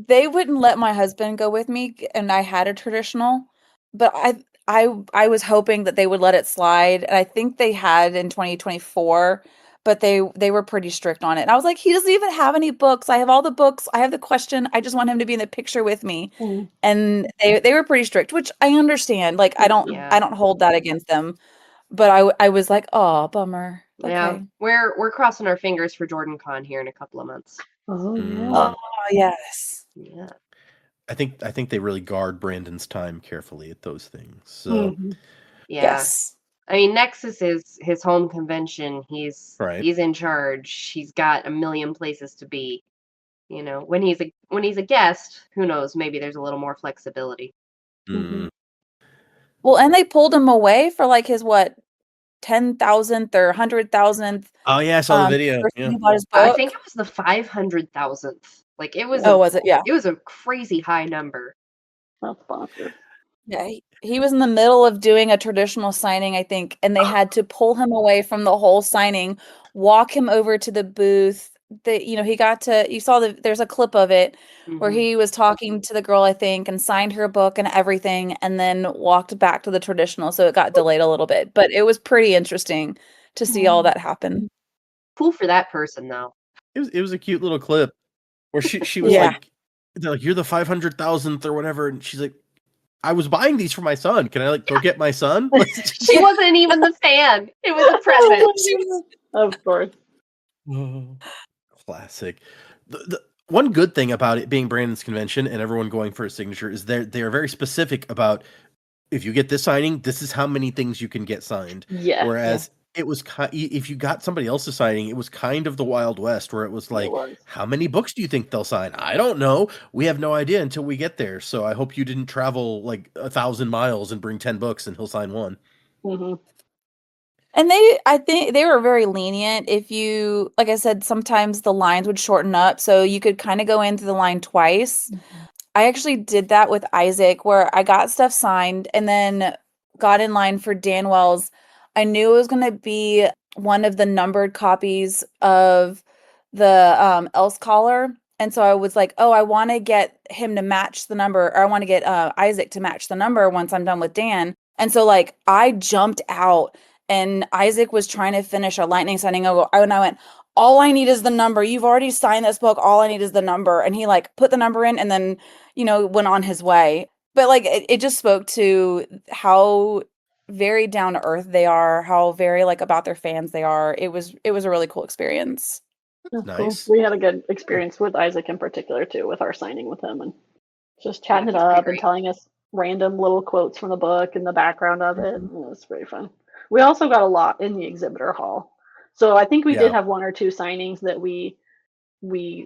Speaker 3: They wouldn't let my husband go with me, and I had a traditional, but I was hoping that they would let it slide, and I think they had in 2024, but they were pretty strict on it. And I was like, he doesn't even have any books. I have all the books. I have the question. I just want him to be in the picture with me.
Speaker 4: Mm.
Speaker 3: And they were pretty strict, which I understand. Like I
Speaker 2: Yeah.
Speaker 3: don't hold that against them, but I was like, oh, bummer.
Speaker 2: Yeah,
Speaker 3: Okay.
Speaker 2: we're crossing our fingers for Jordan Con here in a couple of months.
Speaker 4: Oh
Speaker 1: Mm.
Speaker 4: yeah.
Speaker 3: Oh, yes.
Speaker 2: Yeah.
Speaker 1: I think they really guard Brandon's time carefully at those things. So
Speaker 4: Mhm.
Speaker 2: Yeah.
Speaker 3: Yes.
Speaker 2: I mean, Nexus is his home convention. He's
Speaker 1: Right.
Speaker 2: in charge. He's got a million places to be. You know, when he's a guest, who knows? Maybe there's a little more flexibility.
Speaker 1: Mm.
Speaker 3: Well, and they pulled him away for like his what 10,000th or 100,000th
Speaker 1: Oh yeah, I saw the video.
Speaker 3: person
Speaker 1: Yeah.
Speaker 3: who bought his
Speaker 2: I
Speaker 3: book.
Speaker 2: think it was the 500,000th. Like it was
Speaker 3: Oh, was it? Yeah.
Speaker 2: it was a crazy high number.
Speaker 4: That's bonkers.
Speaker 3: Yeah, he was in the middle of doing a traditional signing, I think, and they had to pull him away from the whole signing, walk him over to the booth. He got to, you saw there's a clip of it where
Speaker 2: Mhm.
Speaker 3: he was talking to the girl, I think, and signed her book and everything, and then walked back to the traditional. So it got delayed a little bit, but it was pretty interesting to see all that happen.
Speaker 2: Cool for that person though.
Speaker 1: It was a cute little clip where she was
Speaker 3: Yeah.
Speaker 1: like, they're like, you're the 500,000th or whatever, and she's like, I was buying these for my son. Can I like go get my son?
Speaker 2: She wasn't even the fan. It was a present.
Speaker 4: Of course.
Speaker 1: Classic. The one good thing about it being Brandon's convention and everyone going for a signature is they are very specific about, if you get this signing, this is how many things you can get signed.
Speaker 4: Yes.
Speaker 1: Whereas it was if you got somebody else's signing, it was kind of the Wild West, where it was like,
Speaker 4: It was.
Speaker 1: how many books do you think they'll sign? I don't know. We have no idea until we get there. So I hope you didn't travel like 1,000 miles and bring 10 books and he'll sign one.
Speaker 4: Mhm.
Speaker 3: And I think they were very lenient. If you, like I said, sometimes the lines would shorten up, so you could kind of go into the line twice. I actually did that with Isaac, where I got stuff signed and then got in line for Danwell's. I knew it was going to be one of the numbered copies of the Else Collar. And so I was like, oh, I want to get him to match the number, or I want to get Isaac to match the number once I'm done with Dan. And so like I jumped out, and Isaac was trying to finish a lightning signing. And I went, all I need is the number. You've already signed this book. All I need is the number. And he like put the number in and then, went on his way. But like it just spoke to how very down to earth they are, how very like about their fans they are. It was a really cool experience.
Speaker 4: That's
Speaker 1: Nice.
Speaker 4: cool. We had a good experience with Isaac in particular too, with our signing with him, and just chatting it
Speaker 2: he's pretty
Speaker 4: up and
Speaker 2: great.
Speaker 4: telling us random little quotes from the book and the background of it. It was pretty fun. We also got a lot in the exhibitor hall, so I think we
Speaker 1: Yeah.
Speaker 4: did have one or two signings that we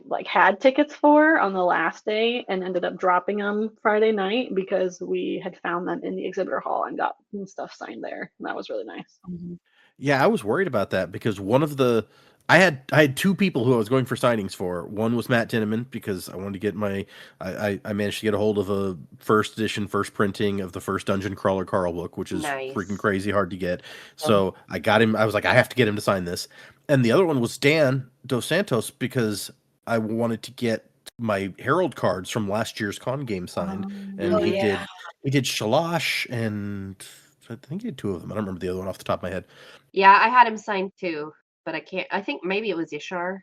Speaker 4: like had tickets for on the last day and ended up dropping them Friday night because we had found them in the exhibitor hall and got stuff signed there, and that was really nice.
Speaker 1: Yeah, I was worried about that because one of the I had two people who I was going for signings for. One was Matt Tinneman, because I wanted to get I managed to get a hold of a first edition, first printing of the first Dungeon Crawler Carl book, which is
Speaker 2: Nice.
Speaker 1: freaking crazy hard to get. So I got him. I was like, I have to get him to sign this. And the other one was Dan Dos Santos, because I wanted to get my Herald cards from last year's con game signed. And
Speaker 3: Oh,
Speaker 1: he
Speaker 3: yeah.
Speaker 1: did Shalash, and I think he had two of them. I don't remember the other one off the top of my head.
Speaker 2: Yeah, I had him signed too, but I think maybe it was Ishar.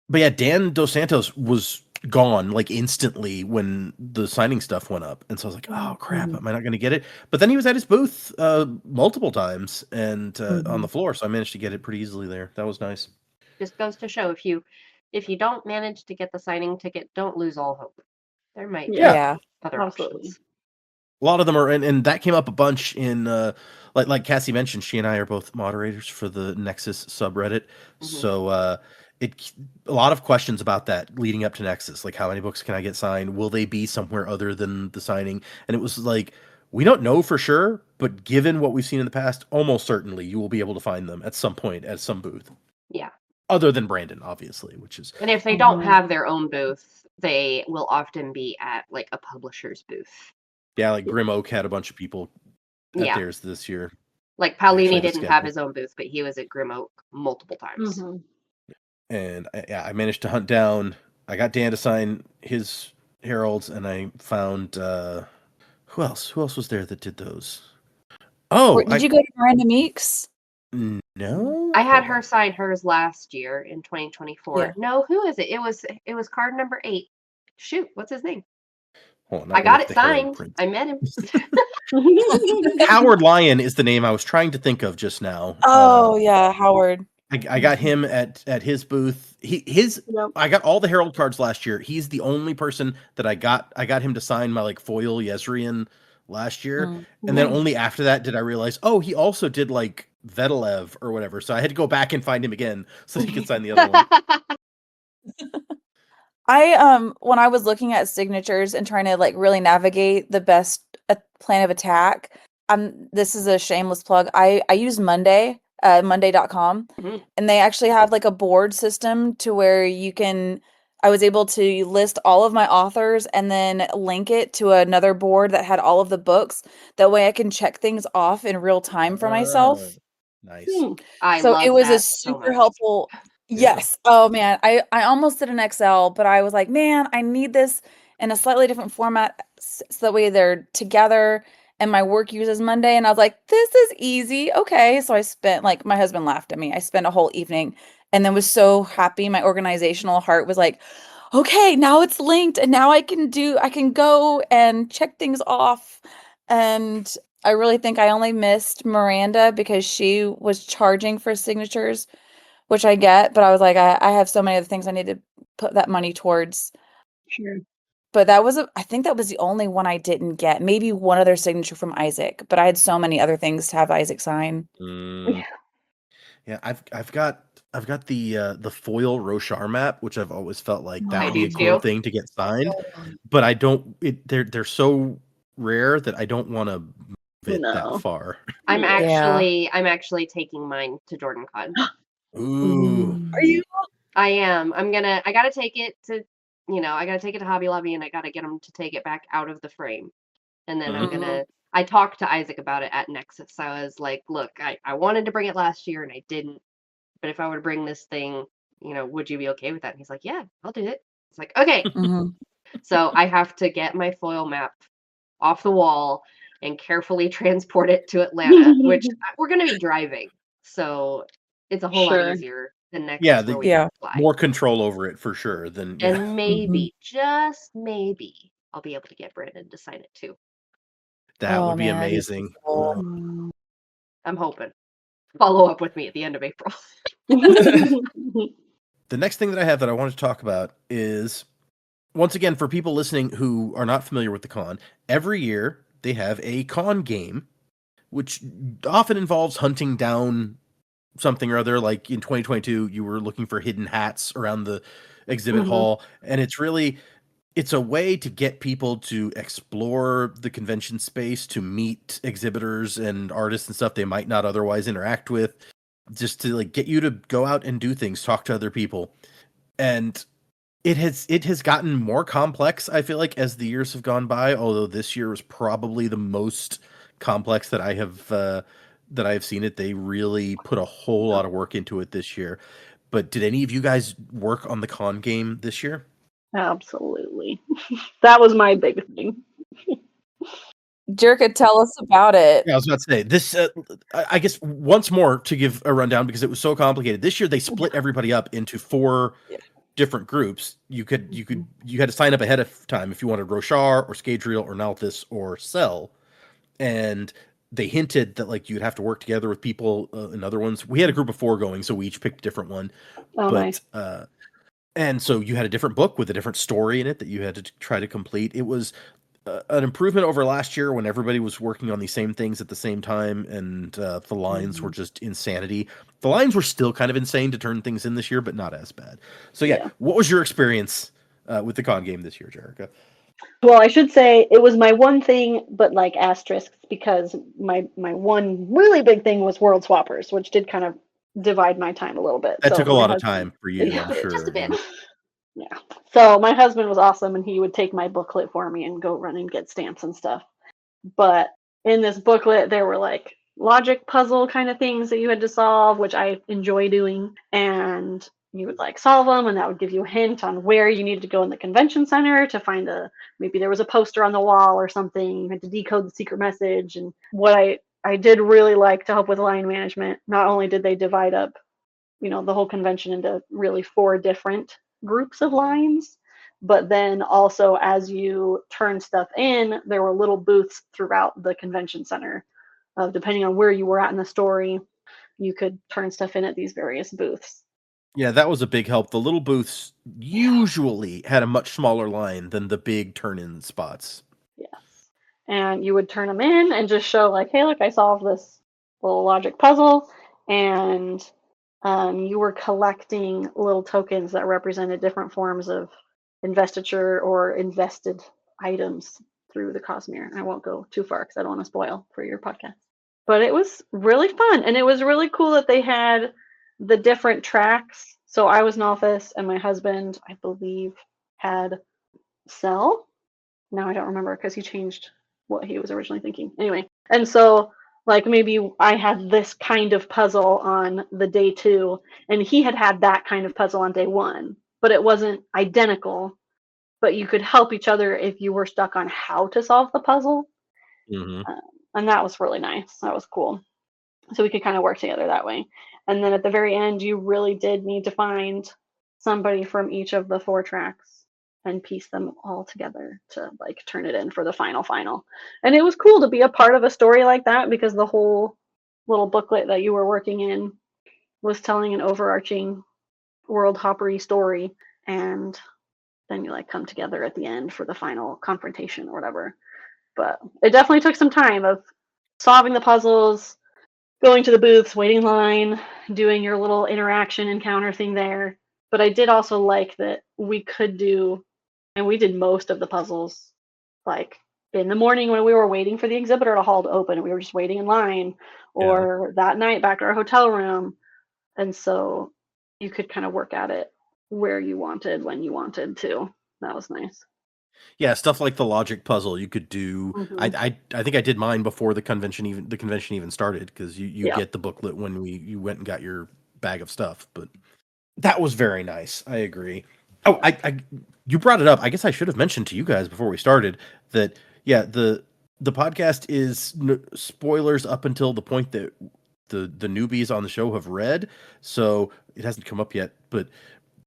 Speaker 1: But yeah, Dan Dos Santos was gone like instantly when the signing stuff went up. And so I was like, oh crap, am I not going to get it? But then he was at his booth multiple times and on the floor. So I managed to get it pretty easily there. That was nice.
Speaker 2: Just goes to show, if you don't manage to get the signing ticket, don't lose all hope. There might be
Speaker 3: Yeah.
Speaker 2: other
Speaker 4: Absolutely.
Speaker 2: options.
Speaker 1: A lot of them are, and that came up a bunch in, like Cassie mentioned, she and I are both moderators for the Nexus subreddit.
Speaker 2: Mhm.
Speaker 1: So a lot of questions about that leading up to Nexus. Like, how many books can I get signed? Will they be somewhere other than the signing? And it was like, we don't know for sure, but given what we've seen in the past, almost certainly you will be able to find them at some point at some booth.
Speaker 2: Yeah.
Speaker 1: Other than Brandon, obviously, which is.
Speaker 2: And if they don't have their own booth, they will often be at like a publisher's booth.
Speaker 1: Yeah, like Grim Oak had a bunch of people at theirs this year.
Speaker 2: Like Paolini didn't have his own booth, but he was at Grim Oak multiple times.
Speaker 1: And I managed to hunt down. I got Dan to sign his heralds, and I found who else? Who else was there that did those? Oh,
Speaker 3: did you go to Miranda Meeks?
Speaker 1: No,
Speaker 2: I had her sign hers last year in 2024.
Speaker 3: Yeah.
Speaker 2: No, who is it? It was card number 8. Shoot, what's his name?
Speaker 1: I
Speaker 2: got it signed. I met him.
Speaker 1: Howard Lyon is the name I was trying to think of just now.
Speaker 3: Oh yeah, Howard.
Speaker 1: I got him at his booth. I got all the Herald cards last year. He's the only person that I got him to sign my like foil Yezrian last year. And then only after that did I realize, oh, he also did like Vedelev or whatever. So I had to go back and find him again so he could sign the other one.
Speaker 3: When I was looking at signatures and trying to like really navigate the best plan of attack, this is a shameless plug. I use Monday. Monday.com, and they actually have like a board system to where I was able to list all of my authors and then link it to another board that had all of the books. That way I can check things off in real time for myself.
Speaker 1: Nice.
Speaker 3: So it was a super helpful. Yes. Oh man, I almost did an Excel, but I was like, man, I need this in a slightly different format so that way they're together. And my work uses Monday, and I was like, this is easy. Okay. So I spent, like, my husband laughed at me. I spent a whole evening and then was so happy. My organizational heart was like, okay, now it's linked, and now I can go and check things off. And I really think I only missed Miranda because she was charging for signatures, which I get, but I was like, I have so many other things I need to put that money towards.
Speaker 4: Sure.
Speaker 3: But I think that was the only one I didn't get. Maybe one other signature from Isaac, but I had so many other things to have Isaac sign.
Speaker 1: Yeah, I've got the foil Roshar map, which I've always felt like that would be a cool thing to get signed. But I don't. They're so rare that I don't want to move it that far.
Speaker 2: I'm actually taking mine to JordanCon.
Speaker 1: Ooh,
Speaker 3: are you?
Speaker 2: I am. I gotta take it to. I got to take it to Hobby Lobby, and I got to get them to take it back out of the frame. And then I talked to Isaac about it at Nexus. I was like, look, I wanted to bring it last year and I didn't. But if I were to bring this thing, would you be okay with that? And he's like, yeah, I'll do it. It's like, okay. So I have to get my foil map off the wall and carefully transport it to Atlanta, which we're going to be driving. So it's a whole lot easier.
Speaker 1: More control over it for sure than
Speaker 2: and maybe just maybe I'll be able to get Brandon to sign it too.
Speaker 1: That would be amazing.
Speaker 2: I'm hoping. Follow up with me at the end of April.
Speaker 1: The next thing that I have that I want to talk about is, once again, for people listening who are not familiar with the con, every year they have a con game, which often involves hunting down something or other. Like in 2022, you were looking for hidden hats around the exhibit hall, and it's a way to get people to explore the convention space, to meet exhibitors and artists and stuff they might not otherwise interact with, just to like get you to go out and do things, talk to other people. And it has gotten more complex, I feel like, as the years have gone by, although this year was probably the most complex that I have seen it. They really put a whole lot of work into it this year. But did any of you guys work on the con game this year?
Speaker 4: Absolutely. That was my big thing.
Speaker 3: Jerika, tell us about it.
Speaker 1: Yeah, I was about to say this. I guess once more to give a rundown because it was so complicated. This year they split everybody up into 4 different groups. You had to sign up ahead of time if you wanted Roshar or Scadrial or Nalthus or Cell, and they hinted that like you'd have to work together with people in other ones. We had a group of 4 going, so we each picked a different one.
Speaker 4: Nice.
Speaker 1: And so you had a different book with a different story in it that you had to try to complete. It was an improvement over last year when everybody was working on these same things at the same time, and the lines were just insanity. The lines were still kind of insane to turn things in this year, but not as bad. So yeah. What was your experience with the con game this year, Jerika?
Speaker 4: Well, I should say it was my one thing, but like asterisks, because my one really big thing was World Swappers, which did kind of divide my time a little bit.
Speaker 1: That took a lot of time for you, I'm sure.
Speaker 2: Just a bit.
Speaker 4: Yeah. So my husband was awesome, and he would take my booklet for me and go run and get stamps and stuff. But in this booklet, there were like logic puzzle kind of things that you had to solve, which I enjoy doing. And you would like solve them, and that would give you a hint on where you needed to go in the convention center to find maybe there was a poster on the wall or something. You had to decode the secret message. And what I did really like to help with line management, not only did they divide up, the whole convention into really 4 different groups of lines, but then also as you turn stuff in, there were little booths throughout the convention center. Depending on where you were at in the story, you could turn stuff in at these various booths.
Speaker 1: Yeah, that was a big help. The little booths usually had a much smaller line than the big turn-in spots.
Speaker 4: Yes. And you would turn them in and just show like, hey, look, I solved this little logic puzzle. And you were collecting little tokens that represented different forms of investiture or invested items through the Cosmere. I won't go too far because I don't want to spoil for your podcast. But it was really fun, and it was really cool that they had the different tracks. So I was Nalthus, and my husband, I believe, had Cell. Now I don't remember because he changed what he was originally thinking. Anyway, and so like maybe I had this kind of puzzle on the day 2, and he had that kind of puzzle on day 1, but it wasn't identical. But you could help each other if you were stuck on how to solve the puzzle. And that was really nice. That was cool. So we could kind of work together that way. And then at the very end, you really did need to find somebody from each of the 4 tracks and piece them all together to like turn it in for the final. And it was cool to be a part of a story like that, because the whole little booklet that you were working in was telling an overarching world hoppery story, and then you like come together at the end for the final confrontation or whatever. But it definitely took some time of solving the puzzles, going to the booths, waiting in line, doing your little interaction encounter thing there. But I did also like that we could do, and we did most of the puzzles like in the morning when we were waiting for the exhibitor hall to open, and we were just waiting in line, or that night back to our hotel room. And so you could kind of work at it where you wanted, when you wanted to. That was nice.
Speaker 1: Yeah, stuff like the logic puzzle you could do. I think I did mine before the convention even started, because you get the booklet when you went and got your bag of stuff. But that was very nice. I agree. Oh, you brought it up. I guess I should have mentioned to you guys before we started that the podcast is spoilers up until the point that the newbies on the show have read. So it hasn't come up yet, but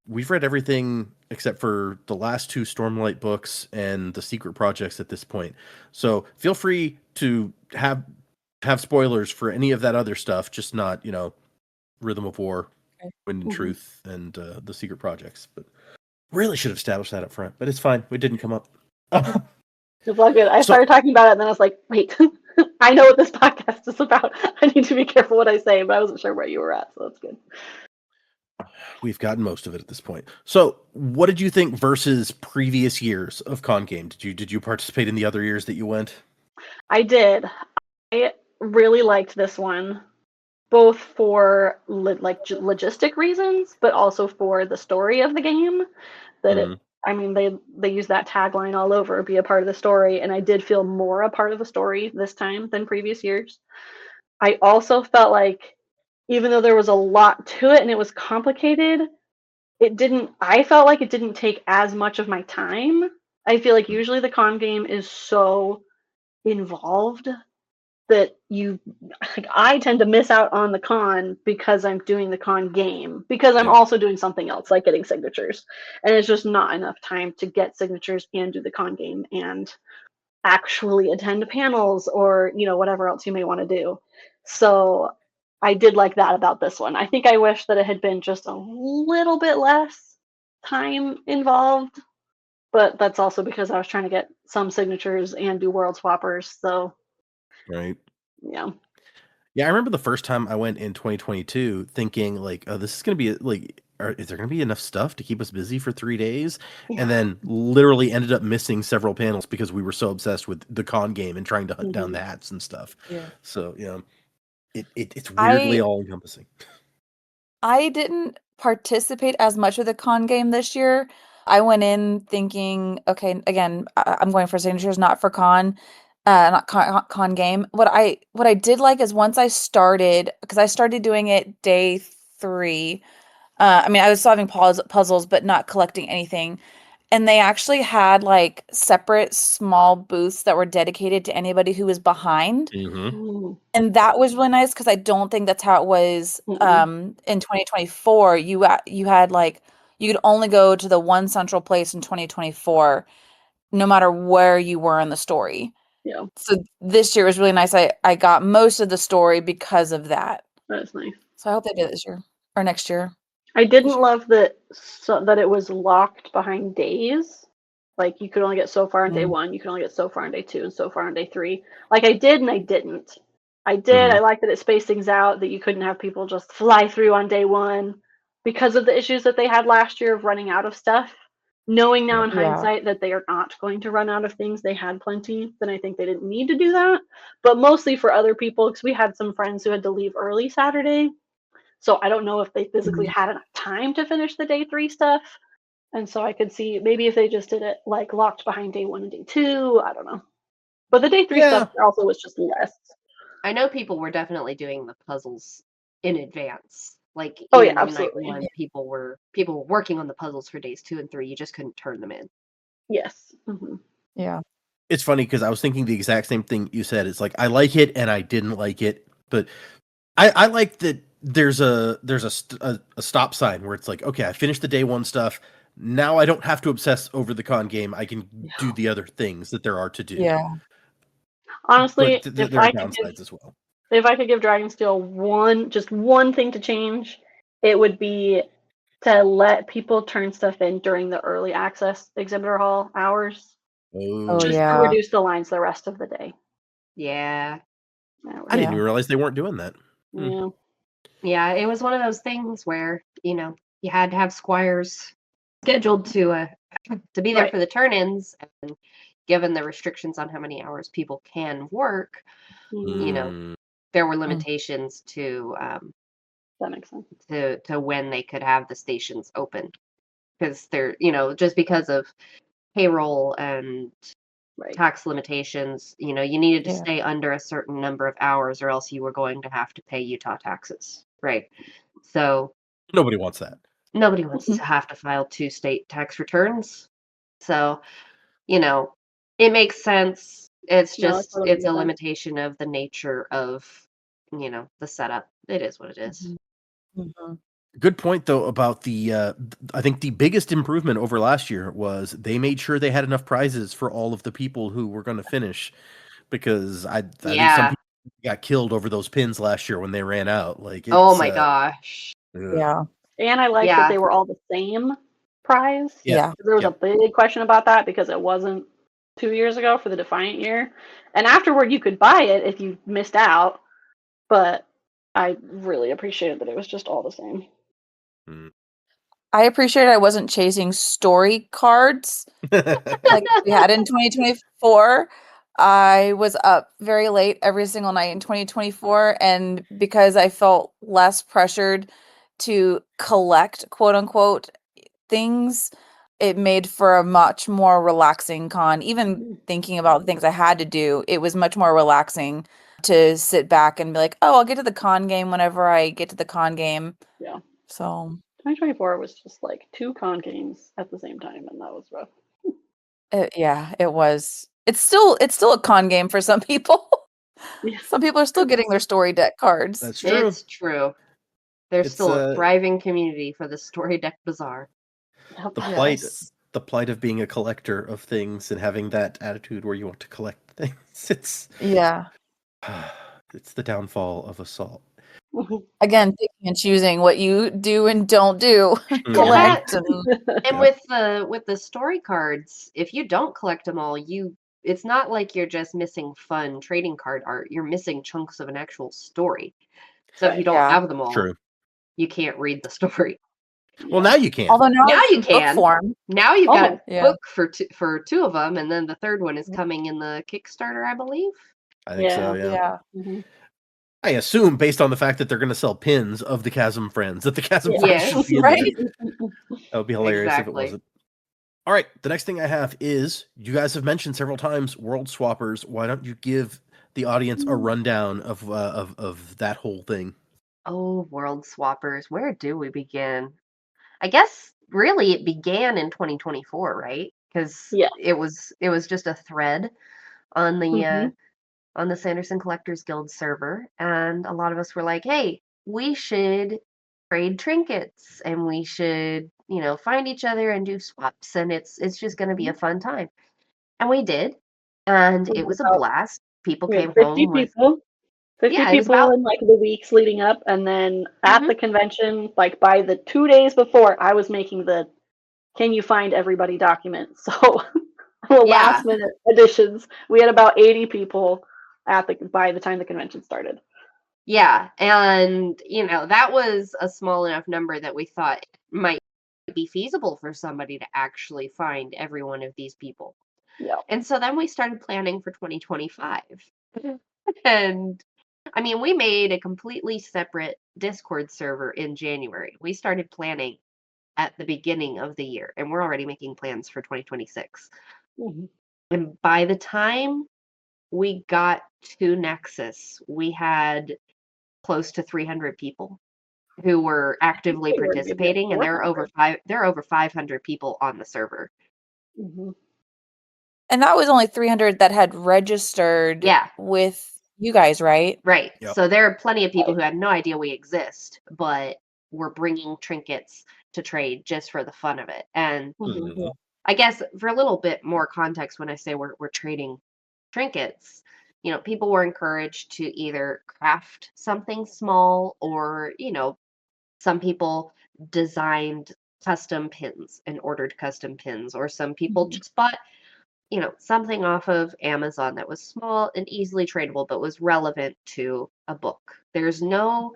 Speaker 1: we've read everything except for the last 2 Stormlight books and the secret projects at this point. So feel free to have spoilers for any of that other stuff, just not, Rhythm of War, Wind and Truth, and the secret projects. But really should have established that up front, but it's fine. It didn't come up.
Speaker 4: It's all good. I started talking about it, and then I was like, wait, I know what this podcast is about. I need to be careful what I say, but I wasn't sure where you were at, so that's good.
Speaker 1: We've gotten most of it at this point. So what did you think versus previous years of Con Game? Did you participate in the other years that you went?
Speaker 4: I did. I really liked this one, both for logistic reasons, but also for the story of the game. That they use that tagline all over, be a part of the story, and I did feel more a part of the story this time than previous years. I also felt like, even though there was a lot to it and it was complicated, I felt like it didn't take as much of my time. I feel like usually the con game is so involved that I tend to miss out on the con because I'm doing the con game, because I'm also doing something else like getting signatures, and it's just not enough time to get signatures and do the con game and actually attend panels or whatever else you may want to do. So I did like that about this one. I think I wish that it had been just a little bit less time involved but that's also because I was trying to get some signatures and do world swappers. So
Speaker 1: Right.
Speaker 4: yeah.
Speaker 1: Yeah, I remember the first time I went in 2022 thinking like, oh, this is going to be like, is there going to be enough stuff to keep us busy for 3 days? And then literally ended up missing several panels because we were so obsessed with the con game and trying to hunt down the hats and stuff.
Speaker 3: Yeah.
Speaker 1: So, it's weirdly all encompassing.
Speaker 3: I didn't participate as much with the con game this year. I went in thinking, okay, again, I'm going for signatures, not for not con game. What I did like is once I started, because I started doing it day 3. I mean, I was solving puzzles, but not collecting anything. And they actually had like separate small booths that were dedicated to anybody who was behind.
Speaker 4: Mm.
Speaker 3: And that was really nice because I don't think that's how it was in 2024. You had like you could only go to the one central place in 2024, no matter where you were in the story.
Speaker 4: Yeah,
Speaker 3: So this year was really nice. I got most of the story because of that.
Speaker 4: that's nice.
Speaker 3: So I hope they do it this year or next year.
Speaker 4: I didn't love that it was locked behind days. Like you could only get so far on day 1, you could only get so far on day 2, and so far on day 3. Like I did and I didn't. I did. I like that it spaced things out, that you couldn't have people just fly through on day 1 because of the issues that they had last year of running out of stuff. Knowing now in hindsight that they are not going to run out of things, they had plenty, then I think they didn't need to do that. But mostly for other people, because we had some friends who had to leave early Saturday. So I don't know if they physically had enough time to finish the day 3 stuff. And so I could see maybe if they just did it like locked behind day 1 and day 2, I don't know. But the day 3 stuff also was just less.
Speaker 2: I know people were definitely doing the puzzles in advance. Like
Speaker 4: absolutely.
Speaker 2: night 1, people were working on the puzzles for days 2 and 3. You just couldn't turn them in.
Speaker 4: Yes. Mm-hmm.
Speaker 3: Yeah.
Speaker 1: It's funny because I was thinking the exact same thing you said. It's like I like it and I didn't like it, but I like that there's a stop sign where it's like, okay, I finished the day 1 stuff. Now I don't have to obsess over the con game. I can do the other things that there are to do.
Speaker 3: Yeah.
Speaker 4: Honestly,
Speaker 1: but there are downsides as well.
Speaker 4: If I could give Dragonsteel one thing to change, it would be to let people turn stuff in during the early access exhibitor hall hours.
Speaker 3: Oh,
Speaker 4: Just to reduce the lines the rest of the day.
Speaker 2: Yeah.
Speaker 1: I didn't even realize they weren't doing that.
Speaker 4: Yeah.
Speaker 2: Yeah, it was one of those things where, you had to have squires scheduled to be there for the turn-ins, and given the restrictions on how many hours people can work, there were limitations to
Speaker 4: that makes sense.
Speaker 2: to when they could have the stations open, because they're just because of payroll and tax limitations, you needed to stay under a certain number of hours or else you were going to have to pay Utah taxes, right? So
Speaker 1: nobody wants that.
Speaker 2: Nobody wants to have to file 2 state tax returns. So, it makes sense. It's just it's a limitation of the nature of, the setup. It is what it is.
Speaker 1: Good point though about the I think the biggest improvement over last year was they made sure they had enough prizes for all of the people who were going to finish, because I think some people got killed over those pins last year when they ran out. Like,
Speaker 2: oh my gosh.
Speaker 3: Yeah.
Speaker 4: And I like that they were all the same prize.
Speaker 3: Yeah.
Speaker 4: There was a big question about that because it wasn't 2 years ago for the Defiant year. And afterward, you could buy it if you missed out. But I really appreciated that it was just all the same.
Speaker 3: I appreciate I wasn't chasing story cards like we had in 2024. I was up very late every single night in 2024, and because I felt less pressured to collect quote unquote things, it made for a much more relaxing con. Even thinking about the things I had to do, it was much more relaxing to sit back and be like, oh, I'll get to the con game whenever I get to the con game.
Speaker 4: Yeah.
Speaker 3: So
Speaker 4: 2024 was just like 2 con games at the same time, and that was rough.
Speaker 3: It was. It's still a con game for some people.
Speaker 4: Yeah.
Speaker 3: Some people are still getting their story deck cards.
Speaker 1: That's true.
Speaker 2: It's true. There's still a thriving community for the story deck bazaar.
Speaker 1: The plight of being a collector of things and having that attitude where you want to collect things. It's
Speaker 3: Yeah.
Speaker 1: it's the downfall of assault.
Speaker 3: Again, picking and choosing what you do and don't do. Collect and
Speaker 2: And with the story cards, if you don't collect them all, it's not like you're just missing fun trading card art. You're missing chunks of an actual story. So if you
Speaker 4: Right.
Speaker 2: don't
Speaker 3: Yeah.
Speaker 2: have them all,
Speaker 1: True.
Speaker 2: you can't read the story.
Speaker 1: Well, now you can.
Speaker 3: although now
Speaker 2: Now
Speaker 3: it's
Speaker 2: you
Speaker 3: in book
Speaker 2: can.
Speaker 3: form.
Speaker 2: Now you've
Speaker 4: Oh,
Speaker 2: got a
Speaker 3: yeah.
Speaker 2: book for two of them, and then the third one is coming in the Kickstarter, I believe.
Speaker 1: I think so.
Speaker 4: Yeah.
Speaker 1: Yeah.
Speaker 4: Mhm.
Speaker 1: I assume, based on the fact that they're going to sell pins of the Chasm Friends, that the Chasm
Speaker 4: Yeah.
Speaker 1: Friends
Speaker 2: Yes.
Speaker 1: should be in
Speaker 3: Right?
Speaker 1: there. That would be hilarious if it
Speaker 2: Exactly.
Speaker 1: wasn't. All right, the next thing I have is you guys have mentioned several times World Swappers. Why don't you give the audience a rundown of that whole thing?
Speaker 2: Oh, World Swappers. Where do we begin? I guess really it began in 2024, right? Because
Speaker 4: Yeah.
Speaker 2: it was just a thread on the
Speaker 4: Mhm.
Speaker 2: on the Sanderson Collectors Guild server, and a lot of us were like, "Hey, we should trade trinkets, and we should, find each other and do swaps, and it's just going to be a fun time." And we did, and
Speaker 4: We
Speaker 2: it
Speaker 4: had
Speaker 2: was a
Speaker 4: about
Speaker 2: blast. People
Speaker 4: we had
Speaker 2: came
Speaker 4: 50
Speaker 2: home with,
Speaker 4: people. 50
Speaker 2: yeah, it was
Speaker 4: people
Speaker 2: about,
Speaker 4: in like the weeks leading up, and then at
Speaker 2: mhm,
Speaker 4: the convention, like by the 2 days before, I was making the "Can you find everybody" document. So the
Speaker 2: yeah.
Speaker 4: last minute additions, we had about 80 people by the time the convention started.
Speaker 2: Yeah, and that was a small enough number that we thought might be feasible for somebody to actually find every one of these people.
Speaker 4: Yeah.
Speaker 2: And so then we started planning for 2025. And I mean, we made a completely separate Discord server in January. We started planning at the beginning of the year, and we're already making plans for 2026.
Speaker 4: Mhm.
Speaker 2: And by the time we got to Nexus, we had close to 300 people who were actively
Speaker 4: We were maybe at
Speaker 2: participating, and there are over 500 people on the server.
Speaker 4: Mhm.
Speaker 3: And that was only 300 that had registered
Speaker 2: Yeah,
Speaker 3: with you guys, right?
Speaker 2: right.
Speaker 1: Yep.
Speaker 2: So there are plenty of people
Speaker 4: Right.
Speaker 2: who had no idea we exist, but were bringing trinkets to trade just for the fun of it. And
Speaker 4: Mhm.
Speaker 1: Mhm.
Speaker 2: I guess for a little bit more context, when I say we're trading trinkets, people were encouraged to either craft something small, or some people designed custom pins and ordered custom pins, or some people
Speaker 4: Mhm.
Speaker 2: just bought, something off of Amazon that was small and easily tradable, but was relevant to a book. There's no,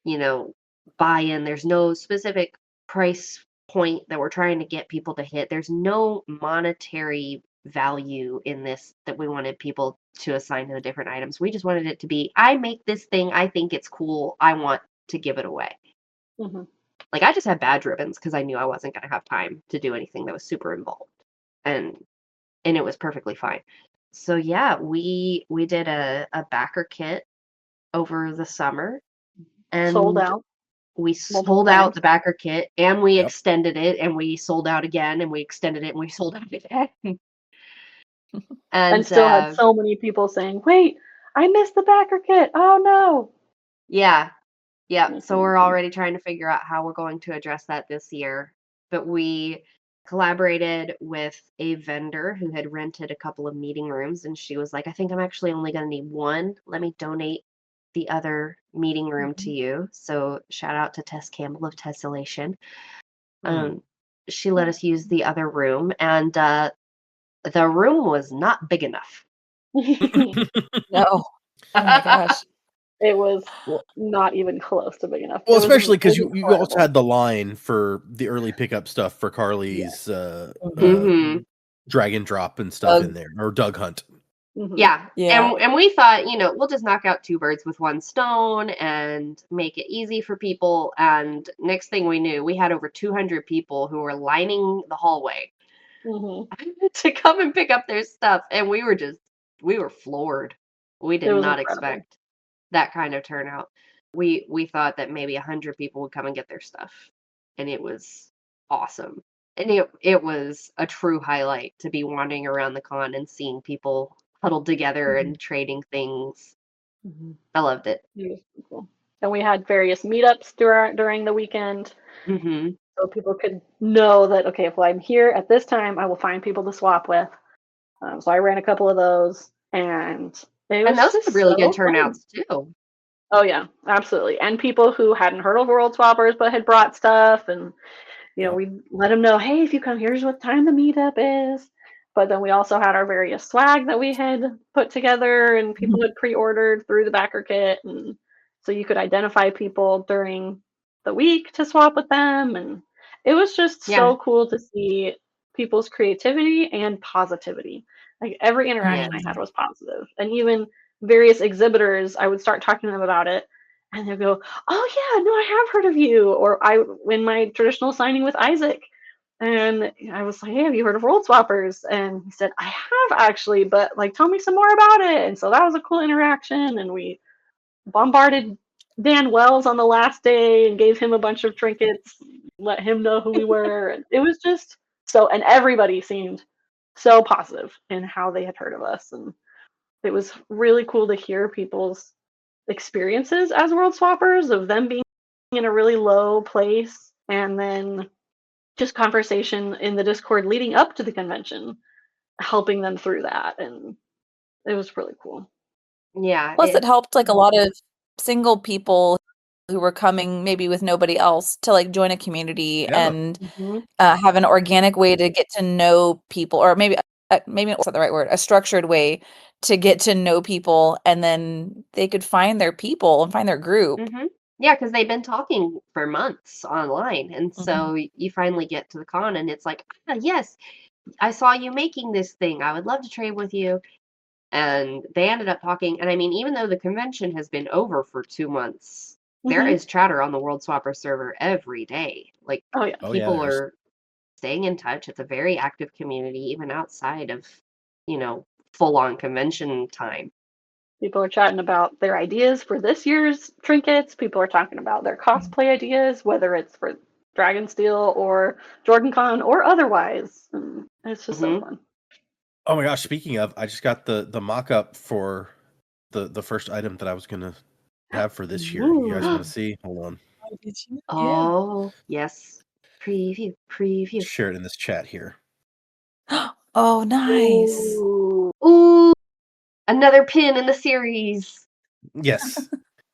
Speaker 2: you know, buy-in. There's no specific price point that we're trying to get people to hit. There's no monetary value in this that we wanted people to assign to the different items. We just wanted it to be, I make this thing, I think it's cool, I want to give it away.
Speaker 4: Mhm.
Speaker 2: Like, I just had badge ribbons because I knew I wasn't going to have time to do anything that was super involved, and it was perfectly fine. So yeah, we did a backer kit over the summer,
Speaker 4: Sold
Speaker 2: and
Speaker 4: out
Speaker 2: we
Speaker 4: multiple
Speaker 2: sold out
Speaker 4: times.
Speaker 2: the backer kit, and we
Speaker 1: Yep.
Speaker 2: extended it, and we sold out again, and we extended it, and we sold out again.
Speaker 4: And
Speaker 2: And
Speaker 4: still had so many people saying, "Wait, I missed the backer kit. Oh no."
Speaker 2: yeah, yeah. So we're
Speaker 4: Mhm.
Speaker 2: already trying to figure out how we're going to address that this year. But we collaborated with a vendor who had rented a couple of meeting rooms, and she was like, "I think I'm actually only going to need one. Let me donate the other meeting room to
Speaker 4: Mhm.
Speaker 2: you." So shout out to Tess Campbell of Tessellation.
Speaker 1: Hmm.
Speaker 2: She let us use the other room, and the room was not big enough.
Speaker 3: No. Oh my gosh.
Speaker 4: It was
Speaker 1: Well,
Speaker 4: not even close to big enough.
Speaker 1: well,
Speaker 4: It was
Speaker 1: especially because you also
Speaker 4: incredible.
Speaker 1: had the line for the early pickup stuff for Carly's
Speaker 2: Mhm.
Speaker 1: Dragon Drop and stuff in
Speaker 3: Doug.
Speaker 1: there, or Doug Hunt.
Speaker 4: Mhm.
Speaker 2: Yeah.
Speaker 3: Yeah.
Speaker 2: And we thought, we'll just knock out two birds with one stone and make it easy for people. And next thing we knew, we had over 200 people who were lining the hallway
Speaker 4: Mhm.
Speaker 2: to come and pick up their stuff. And we were floored. We
Speaker 4: It
Speaker 2: did
Speaker 4: was
Speaker 2: not
Speaker 4: incredible.
Speaker 2: expect that kind of turnout. We thought that maybe 100 people would come and get their stuff. And it was awesome. And it was a true highlight to be wandering around the con and seeing people huddled together
Speaker 4: Mhm.
Speaker 2: and trading things.
Speaker 4: Mhm.
Speaker 2: I loved it.
Speaker 4: It was so cool. And we had various meetups during the weekend,
Speaker 2: Hmm.
Speaker 4: so people could know that, okay, if I'm here at this time, I will find people to swap with. So I ran a couple of those, and it
Speaker 2: And
Speaker 4: was
Speaker 2: those are
Speaker 4: just
Speaker 2: really good
Speaker 4: so fun.
Speaker 2: turnouts too.
Speaker 4: Oh yeah, absolutely. And people who hadn't heard of World Swappers but had brought stuff, and
Speaker 1: Yep.
Speaker 4: we let them know, hey, if you come, here's what time the meetup is. But then we also had our various swag that we had put together, and people had pre-ordered through the backer kit, and so you could identify people during the week to swap with them, and it was just so cool to see people's creativity and positivity. Like every interaction I had was positive, and even various exhibitors, I would start talking to them about it, and they'll go, oh yeah, no, I have heard of you. Or I, in my traditional signing with Isaac, and I was like, hey, have you heard of World Swappers? And he said, I have actually, but like, tell me some more about it. And so that was a cool interaction, and we bombarded Dan Wells on the last day and gave him a bunch of trinkets, let him know who we were. And it was just so, and everybody seemed so positive in how they had heard of us, and it was really cool to hear people's experiences as World Swappers, of them being in a really low place, and then just conversation in the Discord leading up to the convention, helping them through that. And it was really cool.
Speaker 2: Yeah.
Speaker 3: Plus, it helped like a lot of single people who were coming maybe with nobody else to like join a community
Speaker 1: Yeah.
Speaker 3: and have an organic way to get to know people, or maybe it's not the right word, a structured way to get to know people, and then they could find their people and find their group.
Speaker 2: Yeah, because they've been talking for months online, and so you finally get to the con, and it's like, yes, I saw you making this thing. I would love to trade with you. And they ended up talking, and I mean, even though the convention has been over for 2 months, there is chatter on the World Swapper server every day. Like, people are staying in touch. It's a very active community, even outside of, full-on convention time.
Speaker 4: People are chatting about their ideas for this year's trinkets. People are talking about their cosplay ideas, whether it's for Dragonsteel or JordanCon or otherwise. And it's just so fun.
Speaker 1: Oh my gosh! Speaking of, I just got the mock-up for the first item that I was gonna have for this year. You guys want to see? Hold on.
Speaker 2: Oh, yes. Preview.
Speaker 1: Share it in this chat here.
Speaker 3: Oh, nice.
Speaker 2: Ooh, another pin in the series.
Speaker 1: Yes.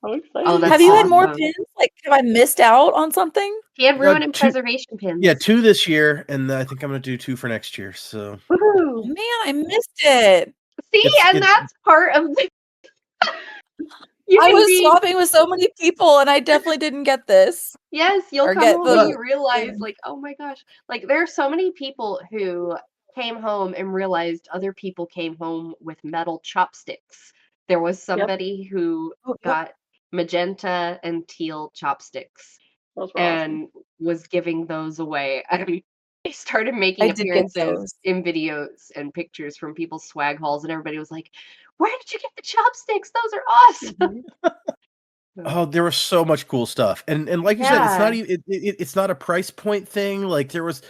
Speaker 3: Have you had more pins? Like, have I missed out on something?
Speaker 2: He had ruin and preservation pins.
Speaker 1: Yeah, 2 this year, and I think I'm gonna do 2 for next year. So,
Speaker 3: oh, man, I missed it.
Speaker 2: See, that's part of the.
Speaker 3: I was swapping with so many people, and I definitely didn't get this.
Speaker 2: Yes, you'll come home and you realize, like, oh my gosh, like there are so many people who came home and realized other people came home with metal chopsticks. There was somebody who got magenta and teal chopsticks and was giving those away. I mean, they started making appearances in videos and pictures from people's swag hauls, and everybody was like, where did you get the chopsticks? Those are awesome.
Speaker 1: Oh, there was so much cool stuff, and like you said, it's not even it's not a price point thing. Like there was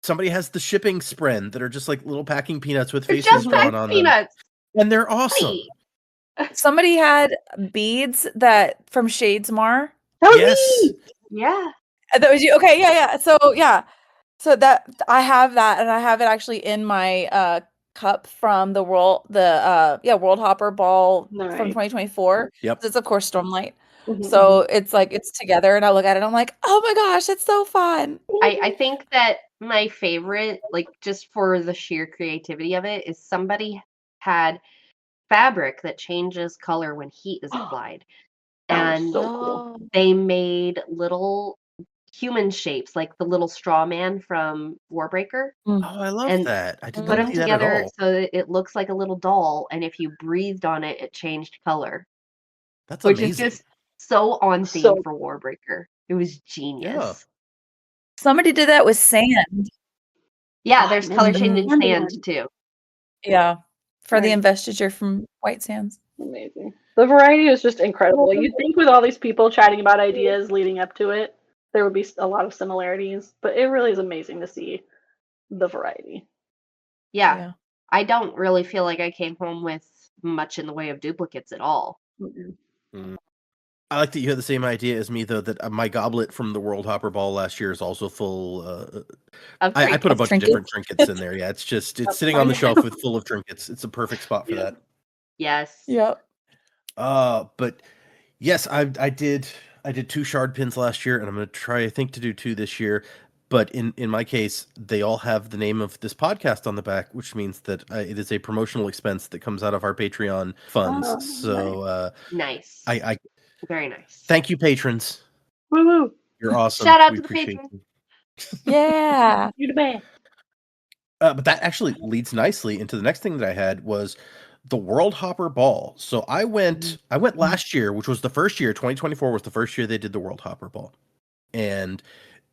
Speaker 1: somebody has the shipping spren that are just like little packing peanuts with faces drawn on them, and they're awesome.
Speaker 3: Somebody had beads from Shadesmar.
Speaker 1: Yes,
Speaker 2: yeah,
Speaker 3: that was you. Okay, yeah. So that I have that, and I have it actually in my cup from the World Hopper Ball from 2024.
Speaker 1: Yep,
Speaker 3: it's of course Stormlight. So it's like it's together, and I look at it, and I'm like, oh my gosh, it's so fun.
Speaker 2: I think that my favorite, like just for the sheer creativity of it, is somebody had fabric that changes color when heat is applied, and they made little human shapes, like the little straw man from Warbreaker.
Speaker 1: Oh, I love that. I didn't
Speaker 2: put them
Speaker 1: see that
Speaker 2: together
Speaker 1: at all.
Speaker 2: so that it looks like a little doll, and if you breathed on it, it changed color.
Speaker 1: That's
Speaker 2: which
Speaker 1: amazing.
Speaker 2: is just so on theme for Warbreaker. It was genius.
Speaker 1: Yeah.
Speaker 3: Somebody did that with sand.
Speaker 2: Yeah, there's color changing sand too.
Speaker 3: Yeah, for the investiture from White Sands.
Speaker 4: Amazing. The variety is just incredible. You'd think with all these people chatting about ideas leading up to it, there would be a lot of similarities, but it really is amazing to see the variety.
Speaker 2: Yeah. I don't really feel like I came home with much in the way of duplicates at all.
Speaker 1: I like that you had the same idea as me, though, that my goblet from the World Hopper Ball last year is also full. I put a bunch of different trinkets in there. Yeah, it's sitting on the shelf full of trinkets. It's a perfect spot for that.
Speaker 2: Yes.
Speaker 3: Yep.
Speaker 1: But Yes, I did 2 shard pins last year, and I'm gonna try, I think, to do 2 this year. But in my case, they all have the name of this podcast on the back, which means that it is a promotional expense that comes out of our Patreon funds.
Speaker 4: Oh,
Speaker 1: So
Speaker 2: Nice.
Speaker 1: I
Speaker 2: Very nice.
Speaker 1: thank you, patrons.
Speaker 4: Woo woo.
Speaker 1: You're awesome.
Speaker 2: Shout out
Speaker 1: We
Speaker 2: to the
Speaker 1: appreciate
Speaker 2: patrons.
Speaker 1: you.
Speaker 3: Yeah.
Speaker 4: You're the best.
Speaker 1: But that actually leads nicely into the next thing that I had was the World Hopper Ball. So I went last year, which was the first year. 2024 was the first year they did the World Hopper Ball, and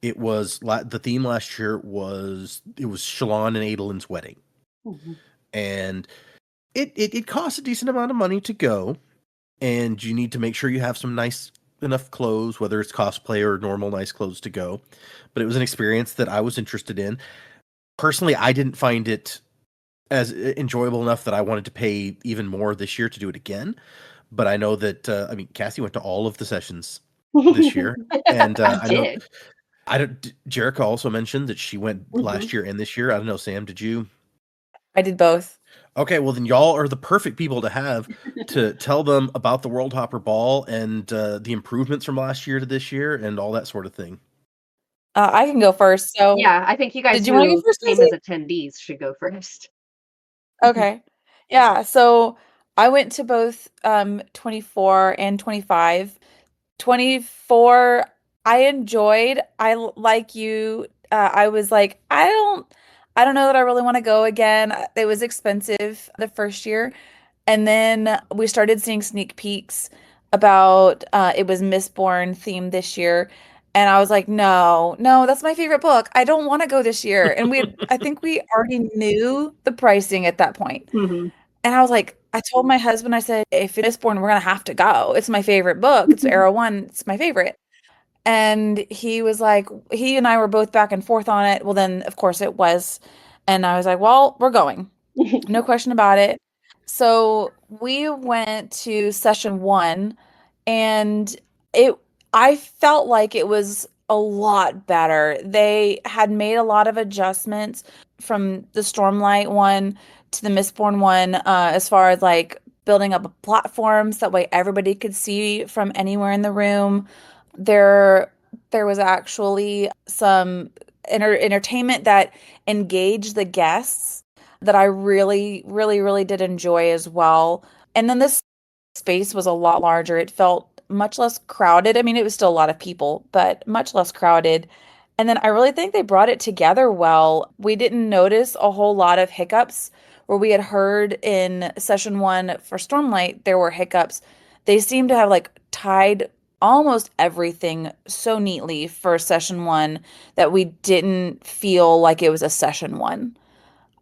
Speaker 1: it was the theme last year was Shalon and Adelyn's wedding, and it costs a decent amount of money to go, and you need to make sure you have some nice enough clothes, whether it's cosplay or normal nice clothes to go. But it was an experience that I was interested in. Personally, I didn't find it as enjoyable enough that I wanted to pay even more this year to do it again. But I know that Cassie went to all of the sessions this year, and I know
Speaker 2: did.
Speaker 1: Jerika also mentioned that she went last year and this year. I don't know, Sam, did you?
Speaker 3: I did both.
Speaker 1: Okay, well then y'all are the perfect people to have to tell them about the World Hopper Ball and the improvements from last year to this year and all that sort of thing.
Speaker 3: I can go first. So
Speaker 2: Yeah, I think you guys
Speaker 3: did you want to
Speaker 2: who
Speaker 3: go first,
Speaker 2: came
Speaker 3: Casey?
Speaker 2: as attendees should go first.
Speaker 3: Okay. Yeah, so I went to both 24 and 25. 24 I enjoyed. Like you, I was like, I don't know that I really want to go again. It was expensive the first year. And then we started seeing sneak peeks about it was Mistborn themed this year. And I was like, no, that's my favorite book. I don't want to go this year. And I think we already knew the pricing at that point.
Speaker 4: Mhm.
Speaker 3: And I was like, I told my husband, I said, if it is Mistborn, we're gonna have to go. It's my favorite book. It's Arrow 1. It's my favorite. And he was like, he and I were both back and forth on it. Well, then of course it was. And I was like, well, we're going. No question about it. So we went to session 1 and I felt like it was a lot better. They had made a lot of adjustments from the Stormlight one to the Mistborn one, as far as like building up platforms that way everybody could see from anywhere in the room. There was actually some entertainment that engaged the guests that I really, really, really did enjoy as well. And then this space was a lot larger. It felt much less crowded. I mean, it was still a lot of people, but much less crowded. And then I really think they brought it together well. We didn't notice a whole lot of hiccups where we had heard in session 1 for Stormlight, there were hiccups. They seem to have like tied almost everything so neatly for session 1 that we didn't feel like it was a session 1.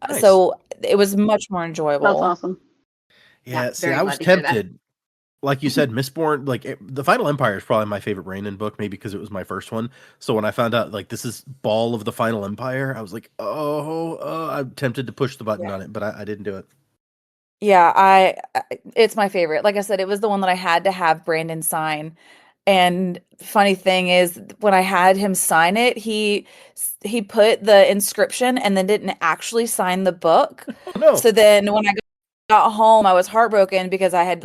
Speaker 1: Nice.
Speaker 3: So it was much more enjoyable.
Speaker 4: That's awesome.
Speaker 1: Yeah,
Speaker 2: Yeah,
Speaker 1: see,
Speaker 2: very
Speaker 1: I was
Speaker 2: glad to hear that.
Speaker 1: tempted. Like you said, Mistborn, the Final Empire is probably my favorite Brandon book, maybe because it was my first one. So when I found out like this is Ball of the Final Empire, I was like, I'm tempted to push the button on it, but I didn't do it.
Speaker 3: Yeah, it's my favorite. Like I said, it was the one that I had to have Brandon sign. And funny thing is, when I had him sign it, he put the inscription and then didn't actually sign the book.
Speaker 1: Oh no.
Speaker 3: So then when I got home, I was heartbroken because I had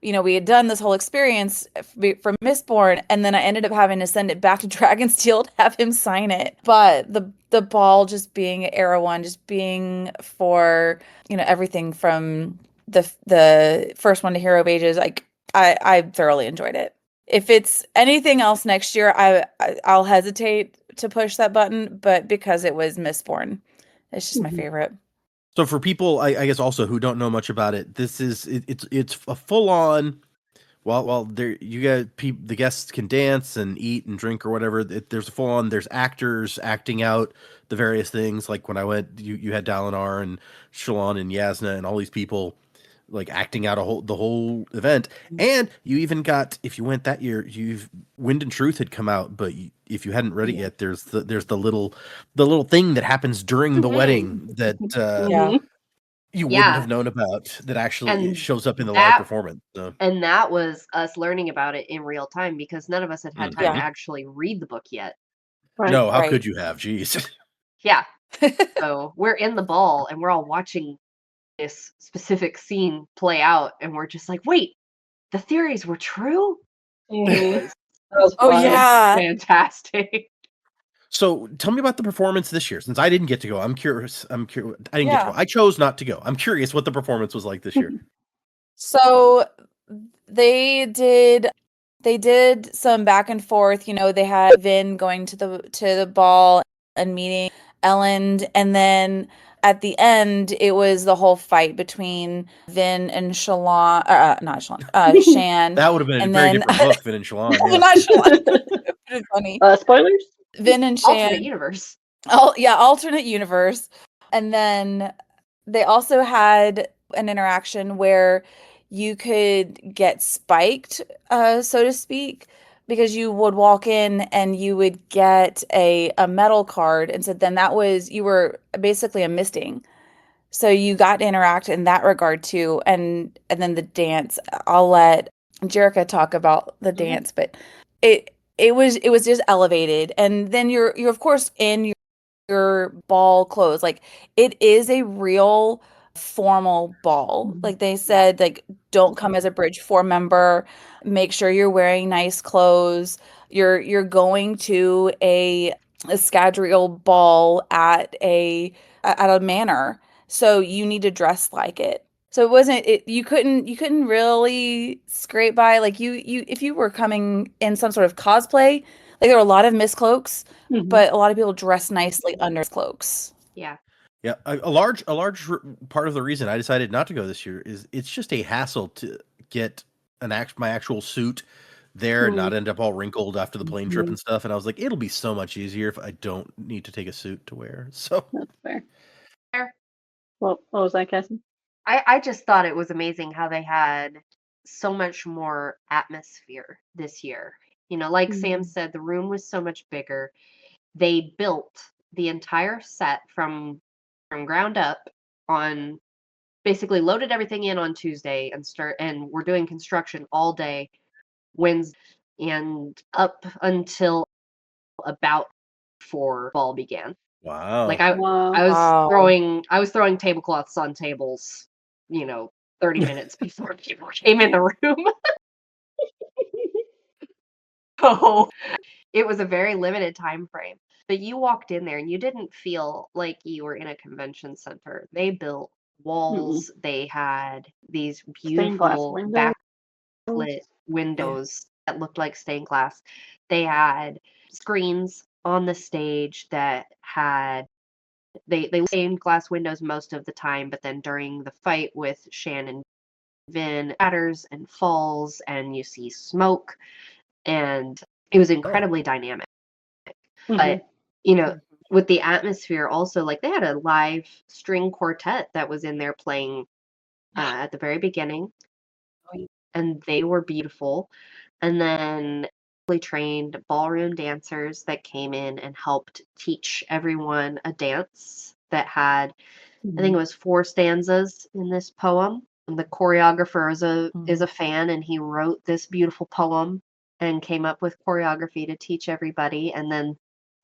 Speaker 3: we had done this whole experience for Mistborn, and then I ended up having to send it back to Dragonsteel to have him sign it. But the ball just being Arrow 1, just being for everything from the first one to Hero of Ages, like I thoroughly enjoyed it. If it's anything else next year, I'll hesitate to push that button, but because it was Mistborn, it's just my favorite.
Speaker 1: So for people, I guess also who don't know much about it, this is it's a full on. Well, there you got the guests can dance and eat and drink or whatever. There's a full on. There's actors acting out the various things. Like when I went, you had Dalinar and Shalon and Yasna and all these people like acting out the whole event. And you even got, if you went that year, Wind and Truth had come out, but if you hadn't read it yet, there's the little thing that happens during the wedding that you wouldn't have known about that actually shows up in the live performance. So.
Speaker 2: And that was us learning about it in real time because none of us had time to actually read the book yet.
Speaker 4: Right.
Speaker 1: No, how could you have? Jeez.
Speaker 2: Yeah. So we're in the ball and we're all watching this specific scene play out, and we're just like, wait, the theories were true? It
Speaker 4: That was
Speaker 3: Oh
Speaker 4: fun.
Speaker 3: yeah.
Speaker 2: fantastic.
Speaker 1: So tell me about the performance this year, since I didn't get to go. I'm curious. I didn't get to
Speaker 3: Yeah.
Speaker 1: go. I chose not to go. I'm curious what the performance was like this year.
Speaker 3: So they did some back and forth, they had Vin going to the ball and meeting Ellen, and then at the end it was the whole fight between Vin and Shalon, not Shalon, Shan.
Speaker 1: That would have been a
Speaker 3: And
Speaker 1: very
Speaker 3: then
Speaker 1: different book, Vin and Shalon.
Speaker 3: no,
Speaker 1: Yeah.
Speaker 3: not Shalon. It's funny.
Speaker 4: Spoilers?
Speaker 3: Vin and
Speaker 2: Alternate
Speaker 3: Shan.
Speaker 2: universe.
Speaker 3: Oh, yeah, alternate universe. And then they also had an interaction where you could get spiked, so to speak, because you would walk in and you would get a metal card, and so then you were basically a misting. So you got to interact in that regard too, and then the dance. I'll let Jerika talk about the dance, but it was just elevated, and then you're of course in your ball clothes. Like, it is a real formal ball. Like they said, like, don't come as a Bridge 4 member. Make sure you're wearing nice clothes. You're going to a Scadrial ball at a manor, so you need to dress like it. So it wasn't you couldn't really scrape by, like, you if you were coming in some sort of cosplay, like, there were a lot of miscloaks, but a lot of people dress nicely under cloaks.
Speaker 2: Yeah.
Speaker 1: Yeah, a large part of the reason I decided not to go this year is it's just a hassle to get my actual suit there and not end up all wrinkled after the plane trip and stuff. And I was like, it'll be so much easier if I don't need to take a suit to wear. So
Speaker 4: That's fair.
Speaker 2: Fair.
Speaker 4: What was that, Cassie?
Speaker 2: I just thought it was amazing how they had so much more atmosphere this year. Like Sam said, the room was so much bigger. They built the entire set from ground up on, basically loaded everything in on Tuesday and we're doing construction all day Wednesday and up until about before ball began.
Speaker 1: wow.
Speaker 2: Like I
Speaker 3: Wow.
Speaker 2: was throwing tablecloths on tables, 30 minutes before people came in the room. So it was a very limited time frame. But you walked in there and you didn't feel like you were in a convention center. They built walls. They had these
Speaker 4: Stained glass
Speaker 2: beautiful
Speaker 4: windows.
Speaker 2: backlit windows that looked like stained glass. They had screens on the stage that had they stained glass windows most of the time, but then during the fight with Shan and Vin, shatters and falls, and you see smoke, and it was incredibly dynamic. But with the atmosphere also, like, they had a live string quartet that was in there playing at the very beginning, and they were beautiful. And then trained ballroom dancers that came in and helped teach everyone a dance that had, I think it was 4 stanzas in this poem. And the choreographer is a fan, and he wrote this beautiful poem and came up with choreography to teach everybody. And then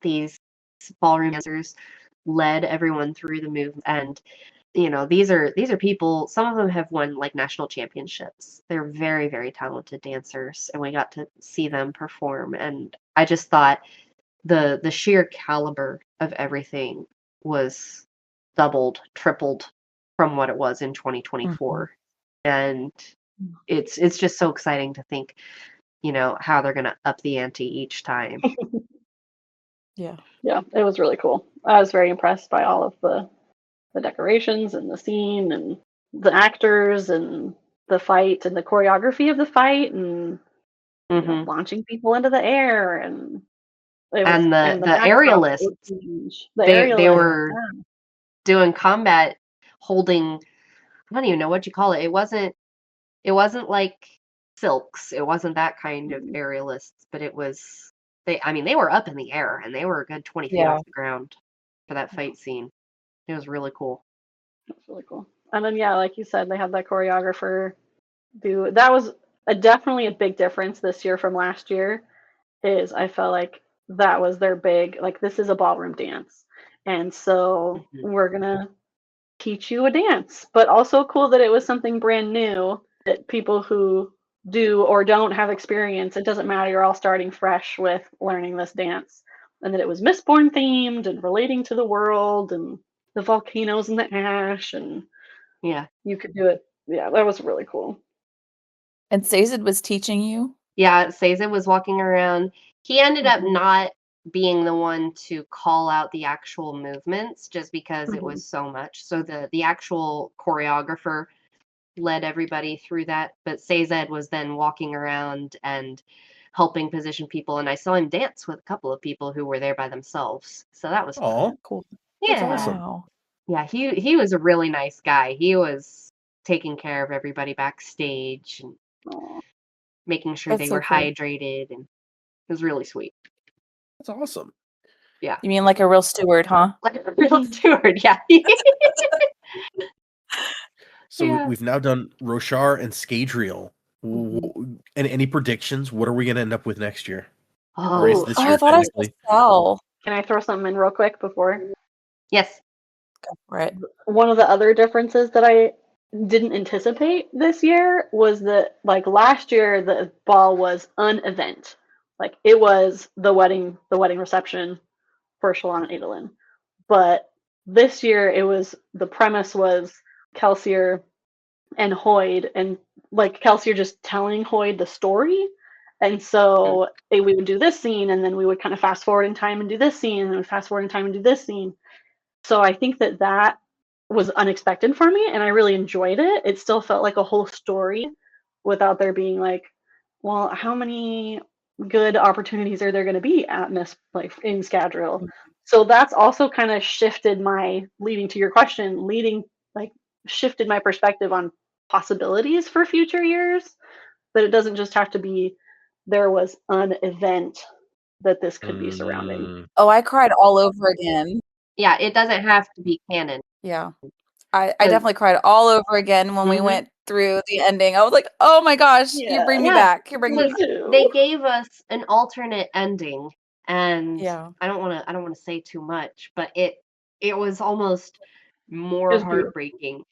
Speaker 2: these ballroom dancers led everyone through the movement. And these are people, some of them have won like national championships. They're very, very talented dancers, and we got to see them perform. And I just thought the sheer caliber of everything was doubled, tripled from what it was in 2024. And it's just so exciting to think, how they're going to up the ante each time.
Speaker 3: Yeah.
Speaker 4: Yeah, it was really cool. I was very impressed by all of the decorations and the scene and the actors and the fight and the choreography of the fight and launching people into the air and the
Speaker 2: aerialists. They were doing combat, holding, I don't even know what you call it. It wasn't like silks. It wasn't that kind of aerialists, but it was they were up in the air and they were a good 20 feet off the ground for that fight scene. It was really cool.
Speaker 4: That's really cool. And then, yeah, like you said, they had that choreographer do. That was definitely a big difference this year from last year. Is I felt like that was their big, like, this is a ballroom dance, and so we're gonna teach you a dance. But also cool that it was something brand new that people who do or don't have experience, it doesn't matter. You're all starting fresh with learning this dance. And that it was Mistborn themed and relating to the world and the volcanoes and the ash, and
Speaker 2: Yeah.
Speaker 4: you could do it. Yeah, that was really cool.
Speaker 3: And Sazed was teaching you?
Speaker 2: Yeah, Seiza was walking around. He ended up
Speaker 4: Mhm.
Speaker 2: not being the one to call out the actual movements just because it was so much. So the actual choreographer led everybody through that, but Sazed was then walking around and helping position people, and I saw him dance with a couple of people who were there by themselves. So that was fun.
Speaker 1: Oh,
Speaker 3: Cool.
Speaker 1: that's
Speaker 2: Yeah.
Speaker 1: awesome.
Speaker 3: Wow.
Speaker 2: Yeah, he was a really nice guy. He was taking care of everybody backstage and
Speaker 4: Aw.
Speaker 2: making sure
Speaker 3: That's
Speaker 2: they
Speaker 3: so
Speaker 2: were
Speaker 3: cool.
Speaker 2: hydrated, and it was really sweet.
Speaker 1: That's awesome.
Speaker 2: Yeah.
Speaker 3: You mean like a real steward, huh?
Speaker 2: Like a real steward, yeah.
Speaker 1: So
Speaker 2: Yeah.
Speaker 1: we've now done Roshar and Scadrial. And any predictions? What are we going to end up with next year? Or is
Speaker 2: Oh,
Speaker 1: this
Speaker 3: Oh,
Speaker 1: year
Speaker 3: I thought I saw
Speaker 1: technically?
Speaker 3: Sel.
Speaker 4: Can I throw something in real quick before?
Speaker 2: yes.
Speaker 3: Go for it.
Speaker 4: One of the other differences that I didn't anticipate this year was that, like, last year the ball was an event. Like, it was the wedding reception for Shalana and Adolin. But this year it was, the premise was Kelsier and Hoyd, and like Kelsier just telling Hoyd the story. And so we would do this scene, and then we would kind of fast forward in time and do this scene, and then fast forward in time and do this scene. So I think that that was unexpected for me, and I really enjoyed it. It still felt like a whole story without there being like, well, how many good opportunities are there going to be at Miss, like, in Scadrial? So that's also kind of shifted my, leading to your question, shifted my perspective on possibilities for future years. That it doesn't just have to be, there was an event that this could be surrounding.
Speaker 3: Oh, I cried all over again.
Speaker 2: Yeah, it doesn't have to be canon.
Speaker 3: Yeah. I
Speaker 2: 'Cause-
Speaker 3: definitely cried all over again when we
Speaker 2: Mhm.
Speaker 3: went through the ending. I was like, oh my gosh, you
Speaker 4: Yeah.
Speaker 3: bring me
Speaker 2: Yeah,
Speaker 3: back. You bring me
Speaker 2: because
Speaker 3: back.
Speaker 2: they gave us an alternate ending, and
Speaker 3: Yeah.
Speaker 2: I don't want to say too much, but it was almost more
Speaker 4: It was beautiful.
Speaker 2: heartbreaking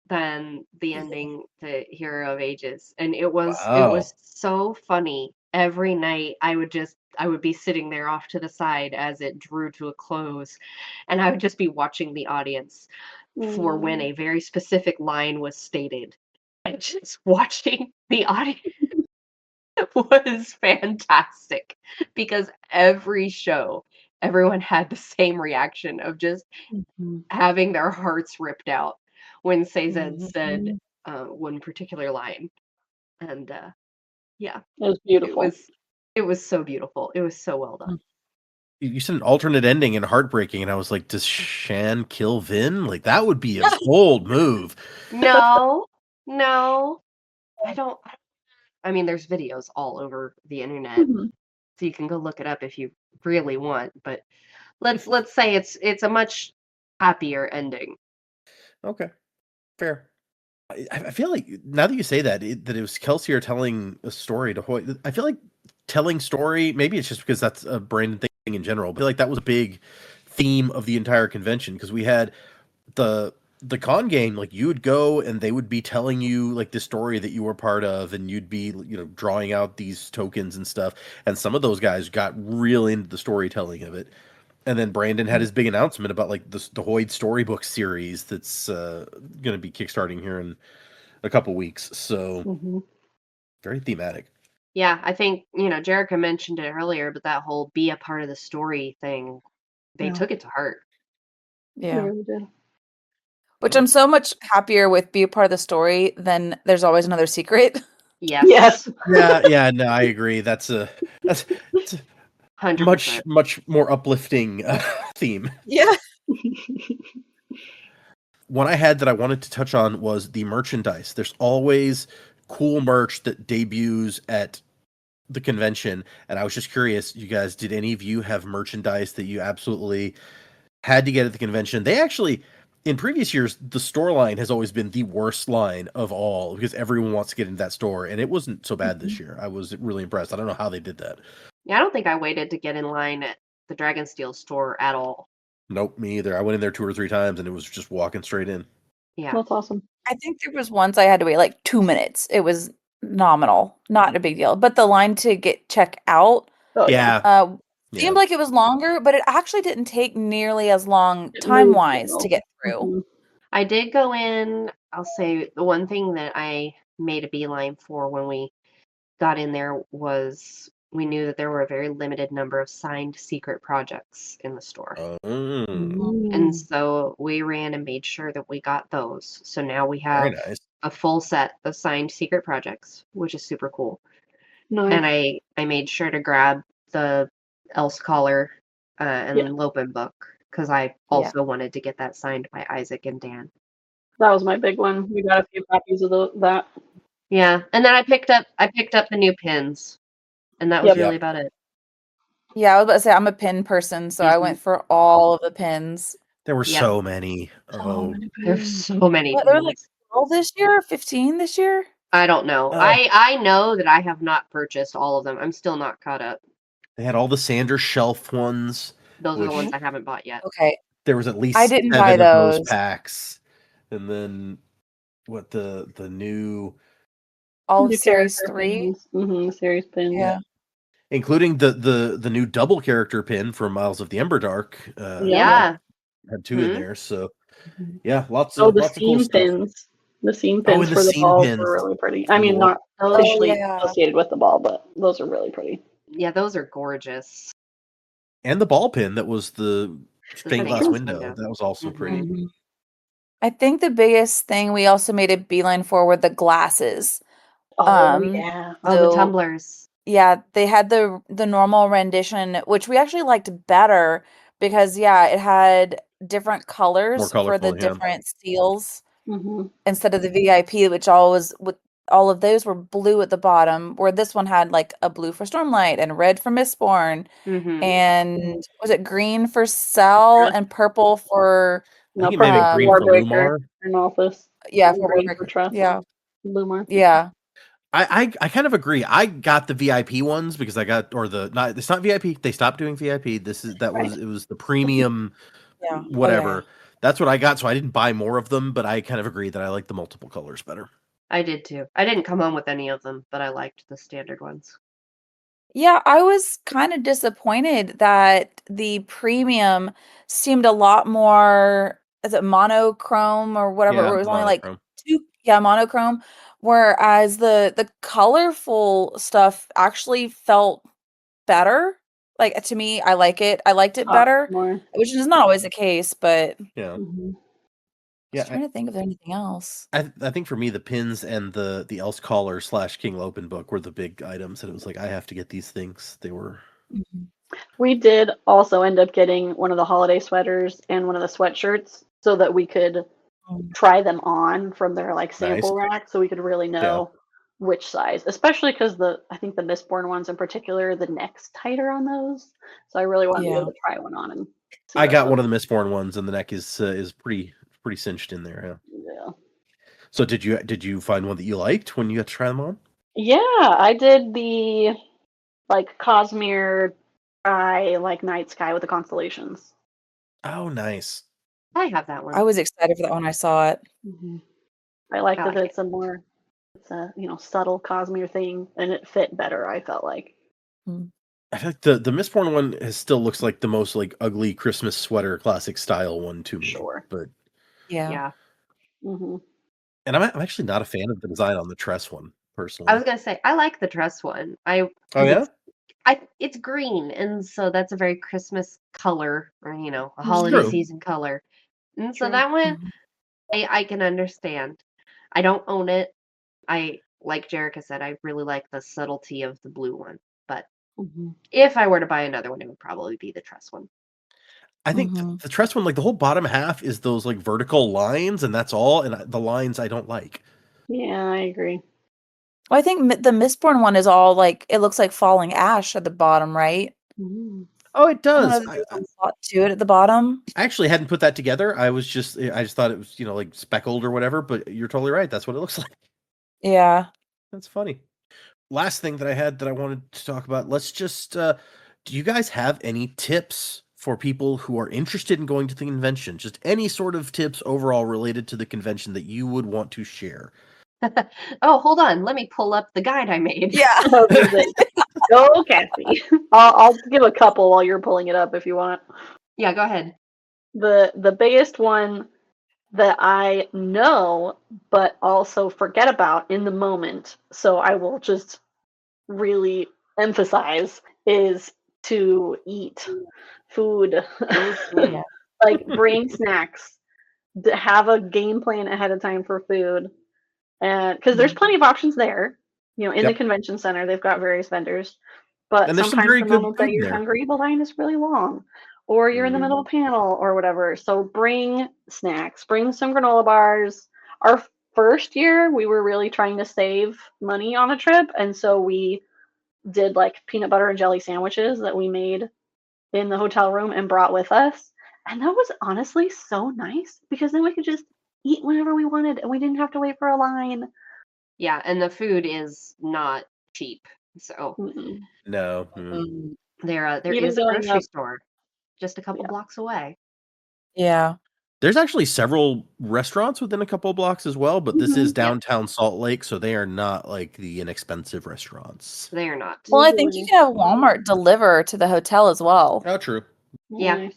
Speaker 2: than the ending to Hero of Ages, and it
Speaker 1: Wow.
Speaker 2: was so funny. Every night I would be sitting there off to the side as it drew to a close, and I would just be watching the audience for when a very specific line was stated, and just watching the audience was fantastic because every show, everyone had the same reaction of just having their hearts ripped out when Sazed said one particular line. And yeah,
Speaker 4: It was beautiful.
Speaker 2: it was so beautiful. It was so well done.
Speaker 1: You said an alternate ending and heartbreaking, and I was like, does Shan kill Vin? Like, that would be a bold move.
Speaker 2: No, no, I don't. I mean, there's videos all over the internet,
Speaker 4: Mhm.
Speaker 2: so you can go look it up if you really want. But let's say it's a much happier ending.
Speaker 1: Okay, fair. I feel like now that you say that, that it was Kelsier telling a story to Hoy. I feel like telling story, maybe it's just because that's a Brandon thing in general, but I feel like that was a big theme of the entire convention because we had the con game, like you would go and they would be telling you like the story that you were part of, and you'd be, you know, drawing out these tokens and stuff. And some of those guys got real into the storytelling of it. And then Brandon had his big announcement about like the Hoyd storybook series that's going to be kickstarting here in a couple weeks. So very thematic.
Speaker 2: Yeah, I think, Jerika mentioned it earlier, but that whole be a part of the story thing, they
Speaker 4: Yeah.
Speaker 2: took it to heart.
Speaker 4: They
Speaker 3: Yeah.
Speaker 4: really did.
Speaker 3: Which I'm so much happier with be a part of the story than there's always another secret.
Speaker 2: Yes,
Speaker 4: Yes.
Speaker 1: Yeah, no, I agree. That's a
Speaker 2: 100%.
Speaker 1: much more uplifting theme.
Speaker 3: Yeah.
Speaker 1: One I had that I wanted to touch on was the merchandise. There's always cool merch that debuts at the convention, and I was just curious, you guys, did any of you have merchandise that you absolutely had to get at the convention? They actually, in previous years, the store line has always been the worst line of all because everyone wants to get into that store, and it wasn't so bad this year. I was really impressed. I don't know how they did that.
Speaker 2: Yeah, I don't think I waited to get in line at the Dragonsteel store at all.
Speaker 1: Nope, me either. I went in there 2 or 3 times, and it was just walking straight in.
Speaker 2: Yeah.
Speaker 4: That's awesome.
Speaker 3: I think there was once I had to wait like 2 minutes. It was nominal, not a big deal. But the line to check out
Speaker 4: Oh
Speaker 1: Yeah.
Speaker 3: seemed like it was longer, but it actually didn't take nearly as long
Speaker 4: It
Speaker 3: time
Speaker 4: moved
Speaker 3: wise
Speaker 4: well.
Speaker 3: to get through.
Speaker 4: Mhm.
Speaker 2: I did go in. I'll say the one thing that I made a beeline for when we got in there was we knew that there were a very limited number of signed secret projects in the store. And so we ran and made sure that we got those. So now we
Speaker 1: Very
Speaker 2: have
Speaker 1: nice.
Speaker 2: a full set of signed secret projects, which is super cool.
Speaker 4: Nice.
Speaker 2: And I made sure to grab the Else Collar and
Speaker 4: Yeah.
Speaker 2: Lopin book because I also wanted to get that signed by Isaac and Dan.
Speaker 4: That was my big one. We got a few copies of that.
Speaker 2: Yeah, and then I picked up the new pins, and that was
Speaker 4: Yep.
Speaker 2: really about it.
Speaker 3: Yeah, I was about to say I'm a pin person, so I went for all of the pins.
Speaker 1: There were
Speaker 2: Yep.
Speaker 1: so many.
Speaker 4: So many
Speaker 2: There's
Speaker 4: pins.
Speaker 2: so many
Speaker 3: What, there were like
Speaker 2: pins.
Speaker 3: 12 this year, 15 this year?
Speaker 2: I don't know.
Speaker 1: Oh.
Speaker 2: I know that I have not purchased all of them. I'm still not caught up.
Speaker 1: They had all the Sander shelf ones.
Speaker 2: Those are the
Speaker 1: Which-
Speaker 2: ones I haven't bought yet.
Speaker 3: Okay.
Speaker 1: There was at least
Speaker 3: I didn't
Speaker 1: 7
Speaker 3: buy
Speaker 1: of those
Speaker 3: those.
Speaker 1: packs. And then what the new
Speaker 3: All of
Speaker 4: New
Speaker 3: Series
Speaker 4: character
Speaker 3: 3.
Speaker 4: pins. Mhm, series pins.
Speaker 3: Yeah.
Speaker 1: including the new double character pin from Miles of the Emberdark.
Speaker 2: Yeah.
Speaker 1: Had 2 in
Speaker 2: Mhm.
Speaker 1: there, so yeah, lots
Speaker 4: Oh,
Speaker 1: of
Speaker 4: the
Speaker 1: lots of cool
Speaker 4: seam
Speaker 1: stuff.
Speaker 4: pins. The seam
Speaker 1: Oh,
Speaker 4: pins
Speaker 1: and the
Speaker 4: for the
Speaker 1: seam
Speaker 4: balls
Speaker 1: pins.
Speaker 4: were really pretty. I mean,
Speaker 1: Cool.
Speaker 4: not
Speaker 2: Those,
Speaker 4: officially
Speaker 3: yeah.
Speaker 4: associated with the ball, but those are really pretty.
Speaker 2: yeah, those are gorgeous.
Speaker 1: And the ball pin that was the stained glass
Speaker 2: glass
Speaker 1: window.
Speaker 2: window.
Speaker 1: That was also pretty.
Speaker 3: Mhm. I think the biggest thing we also made a beeline for were the glasses.
Speaker 4: Oh yeah.
Speaker 2: Oh, the
Speaker 3: So,
Speaker 2: tumblers.
Speaker 3: yeah, they had the normal rendition, which we actually liked better because it had different colors
Speaker 1: More
Speaker 3: for the
Speaker 1: colorful, yeah.
Speaker 3: different seals
Speaker 4: Mhm.
Speaker 3: instead of the VIP, which all of those were blue at the bottom, where this one had like a blue for Stormlight and red for Mistborn,
Speaker 2: Mm-hmm.
Speaker 3: and was it green for Cell
Speaker 4: Yeah.
Speaker 3: and purple for
Speaker 1: I
Speaker 4: No,
Speaker 1: think it may have been green for
Speaker 4: Warbreaker
Speaker 1: Lumar.
Speaker 4: and Malthus.
Speaker 3: yeah,
Speaker 4: and
Speaker 3: for
Speaker 4: green for
Speaker 3: Warbreaker.
Speaker 4: Trust.
Speaker 3: Yeah.
Speaker 4: Lumar.
Speaker 3: Yeah.
Speaker 1: I kind of agree. I got the VIP ones because I got it's not VIP. They stopped doing VIP. It was the premium
Speaker 3: Yeah.
Speaker 1: whatever.
Speaker 3: Oh, yeah.
Speaker 1: That's what I got, so I didn't buy more of them, but I kind of agree that I like the multiple colors better.
Speaker 2: I did too. I didn't come home with any of them, but I liked the standard ones.
Speaker 3: Yeah, I was kind of disappointed that the premium seemed a lot more, is it monochrome or whatever,
Speaker 1: Yeah,
Speaker 3: where it was only like
Speaker 1: monochrome.
Speaker 3: monochrome, whereas the colorful stuff actually felt better. Like to me, I liked it better,
Speaker 4: More.
Speaker 3: which is not always the case, but
Speaker 1: Yeah.
Speaker 4: Mhm.
Speaker 3: I was trying to think of anything else.
Speaker 1: I think for me the pins and the Else Collar / King Lopin book were the big items, and it was like I have to get these things. They were
Speaker 3: Mhm.
Speaker 4: We did also end up getting one of the holiday sweaters and one of the sweatshirts so that we could try them on from their like sample rack, so we could really know which size. Especially because I think the Mistborn ones in particular, the neck's tighter on those. So I really want to be able to try one on and see
Speaker 1: I
Speaker 4: how
Speaker 1: got
Speaker 4: it
Speaker 1: one of the Mistborn ones, and the neck is pretty cinched in there.
Speaker 4: Yeah.
Speaker 1: So did you find one that you liked when you got to try them on?
Speaker 4: Yeah, I did the like Cosmere like night sky with the constellations.
Speaker 1: Oh, nice.
Speaker 2: I have that one.
Speaker 3: I was excited for that when I saw it.
Speaker 4: Mm-hmm. I like that
Speaker 2: like
Speaker 4: it's a subtle Cosmere thing, and it fit better. I felt like.
Speaker 1: I feel like the Mistborn one still looks like the most like ugly Christmas sweater classic style one to me.
Speaker 4: Sure,
Speaker 1: but
Speaker 2: yeah.
Speaker 4: Mm-hmm.
Speaker 1: And I'm actually not a fan of the design on the Tress one personally.
Speaker 2: I was gonna say I like the dress one. It's green, and so that's a very Christmas color, or a holiday season color. And so that one, I can understand. I don't own it. I like Jerika said, I really like the subtlety of the blue one. But if I were to buy another one, it would probably be the Tress one.
Speaker 1: I think the Tress one, like the whole bottom half is those like vertical lines, and that's all. And the lines I don't like.
Speaker 4: Yeah, I agree.
Speaker 3: Well, I think the Mistborn one is all like it looks like falling ash at the bottom, right?
Speaker 1: Oh, it does.
Speaker 3: I don't know if there's a lot to it at the bottom.
Speaker 1: I actually hadn't put that together. I just thought it was like speckled or whatever. But you're totally right. That's what it looks like.
Speaker 3: Yeah,
Speaker 1: that's funny. Last thing that I had that I wanted to talk about. Let's just. Do you guys have any tips for people who are interested in going to the convention? Just any sort of tips overall related to the convention that you would want to share.
Speaker 2: Oh, hold on. Let me pull up the guide I made.
Speaker 3: Yeah.
Speaker 4: I was gonna say, go, Cassie. I'll give a couple while you're pulling it up if you want.
Speaker 2: Yeah, go ahead.
Speaker 4: The biggest one that I know but also forget about in the moment, so I will just really emphasize, is to eat food.
Speaker 2: Mhm.
Speaker 4: Like bring snacks, have a game plan ahead of time for food, and because there's plenty of options there, in the
Speaker 1: Yep.
Speaker 4: convention center they've got various vendors, but
Speaker 1: And there's some
Speaker 4: sometimes
Speaker 1: very
Speaker 4: the
Speaker 1: good
Speaker 4: moment that
Speaker 1: food
Speaker 4: you're
Speaker 1: there.
Speaker 4: hungry, the line is really long, or you're in the
Speaker 1: Mhm.
Speaker 4: middle of a panel or whatever. So bring snacks, bring some granola bars. Our first year, we were really trying to save money on a trip, and so we did like peanut butter and jelly sandwiches that we made in the hotel room and brought with us. And that was honestly so nice because then we could just eat whenever we wanted and we didn't have to wait for a line.
Speaker 2: Yeah, and the food is not cheap. So
Speaker 4: Mm-mm.
Speaker 1: No.
Speaker 2: there
Speaker 4: Even
Speaker 2: is a
Speaker 4: going
Speaker 2: grocery
Speaker 4: up,
Speaker 2: store just a couple
Speaker 4: yeah.
Speaker 2: blocks away.
Speaker 3: Yeah.
Speaker 1: There's actually several restaurants within a couple of blocks as well, but this is
Speaker 4: Mhm.
Speaker 2: Yeah,
Speaker 1: downtown Salt Lake, so they are not like the inexpensive restaurants.
Speaker 2: they are not.
Speaker 3: Well, I think you
Speaker 4: Usually,
Speaker 3: can have Walmart deliver to the hotel as well.
Speaker 1: Oh, true.
Speaker 2: Yeah.
Speaker 4: nice.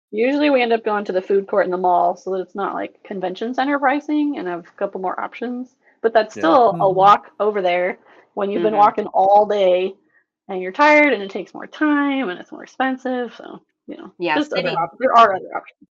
Speaker 4: Usually we end up going to the food court in the mall so that it's not like convention center pricing and have a couple more options. But that's
Speaker 1: Yeah.
Speaker 4: still a
Speaker 3: Mhm.
Speaker 4: walk over there when you've been
Speaker 2: Mhm.
Speaker 4: walking all day and you're tired and it takes more time and it's more expensive. So,
Speaker 2: Yeah,
Speaker 4: just other
Speaker 2: city.
Speaker 4: there are other options.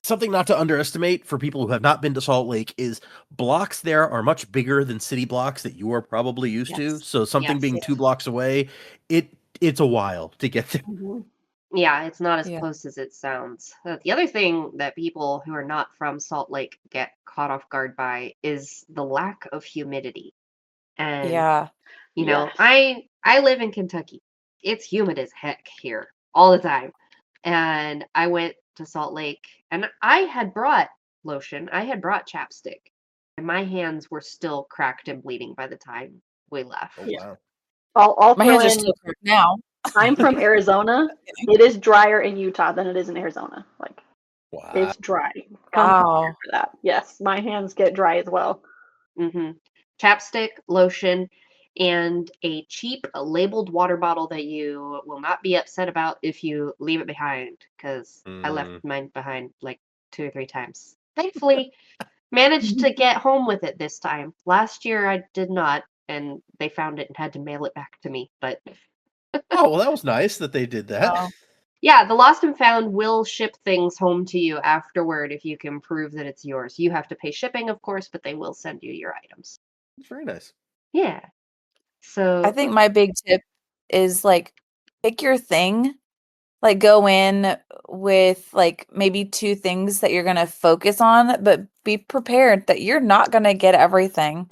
Speaker 1: Something not to underestimate for people who have not been to Salt Lake is blocks there are much bigger than city blocks that you are probably used to.
Speaker 2: Yes.
Speaker 1: So something
Speaker 2: Yes.
Speaker 1: being 2 blocks away, it's a while to get there.
Speaker 4: Mhm.
Speaker 2: Yeah, it's not as
Speaker 3: Yeah.
Speaker 2: close as it sounds. The other thing that people who are not from Salt Lake get caught off guard by is the lack of humidity. And
Speaker 3: Yeah.
Speaker 4: Yes.
Speaker 2: I live in Kentucky. It's humid as heck here all the time. And I went to Salt Lake and I had brought lotion, I had brought chapstick, and my hands were still cracked and bleeding by the time we left.
Speaker 1: Oh,
Speaker 4: Yeah.
Speaker 1: wow.
Speaker 4: I'll
Speaker 3: My
Speaker 4: throw
Speaker 3: hands are
Speaker 4: in,
Speaker 3: still cracked now.
Speaker 4: I'm from Arizona. It is drier in Utah than it is in Arizona. Like,
Speaker 1: Wow.
Speaker 4: it's dry. Come
Speaker 3: Wow.
Speaker 4: for that. Yes, my hands get dry as well.
Speaker 2: hmm Chapstick, lotion, and a cheap labeled water bottle that you will not be upset about if you leave it behind, because I left
Speaker 1: Mm.
Speaker 2: mine behind like 2 or 3 times. Thankfully, managed to get home with it this time. Last year I did not, and they found it and had to mail it back to me. But
Speaker 1: Oh, well, that was nice that they did that.
Speaker 3: Wow.
Speaker 2: yeah, the Lost and Found will ship things home to you afterward if you can prove that it's yours. You have to pay shipping, of course, but they will send you your items.
Speaker 1: It's very nice.
Speaker 2: Yeah.
Speaker 3: I
Speaker 2: So
Speaker 3: think my big tip is like pick your thing. Like go in with like maybe 2 things that you're gonna focus on, but be prepared that you're not gonna get everything.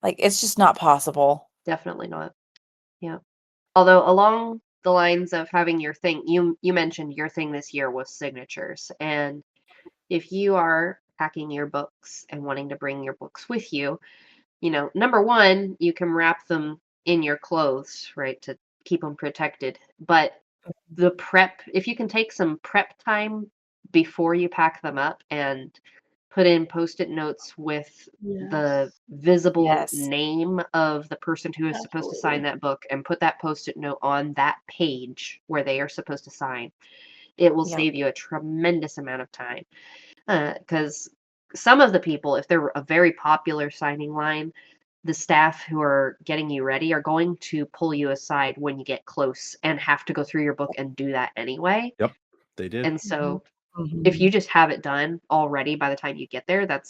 Speaker 3: Like it's just not possible.
Speaker 2: definitely not. Yeah. Although along the lines of having your thing, you mentioned your thing this year was signatures. And if you are packing your books and wanting to bring your books with you, number one, you can wrap them in your clothes, right, to keep them protected. But the prep, if you can take some prep time before you pack them up and put in post-it notes with the
Speaker 4: Yes,
Speaker 2: visible
Speaker 3: Yes.
Speaker 2: name of the person who is supposed to sign
Speaker 4: absolutely.
Speaker 2: that book and put that post-it note on that page where they are supposed to sign, it will
Speaker 3: Yep.
Speaker 2: save you a tremendous amount of time. Because some of the people, if they're a very popular signing line, the staff who are getting you ready are going to pull you aside when you get close and have to go through your book and do that anyway.
Speaker 1: Yep, they did.
Speaker 2: And so if
Speaker 3: Mhm.
Speaker 2: you just have it done already by the time you get there, that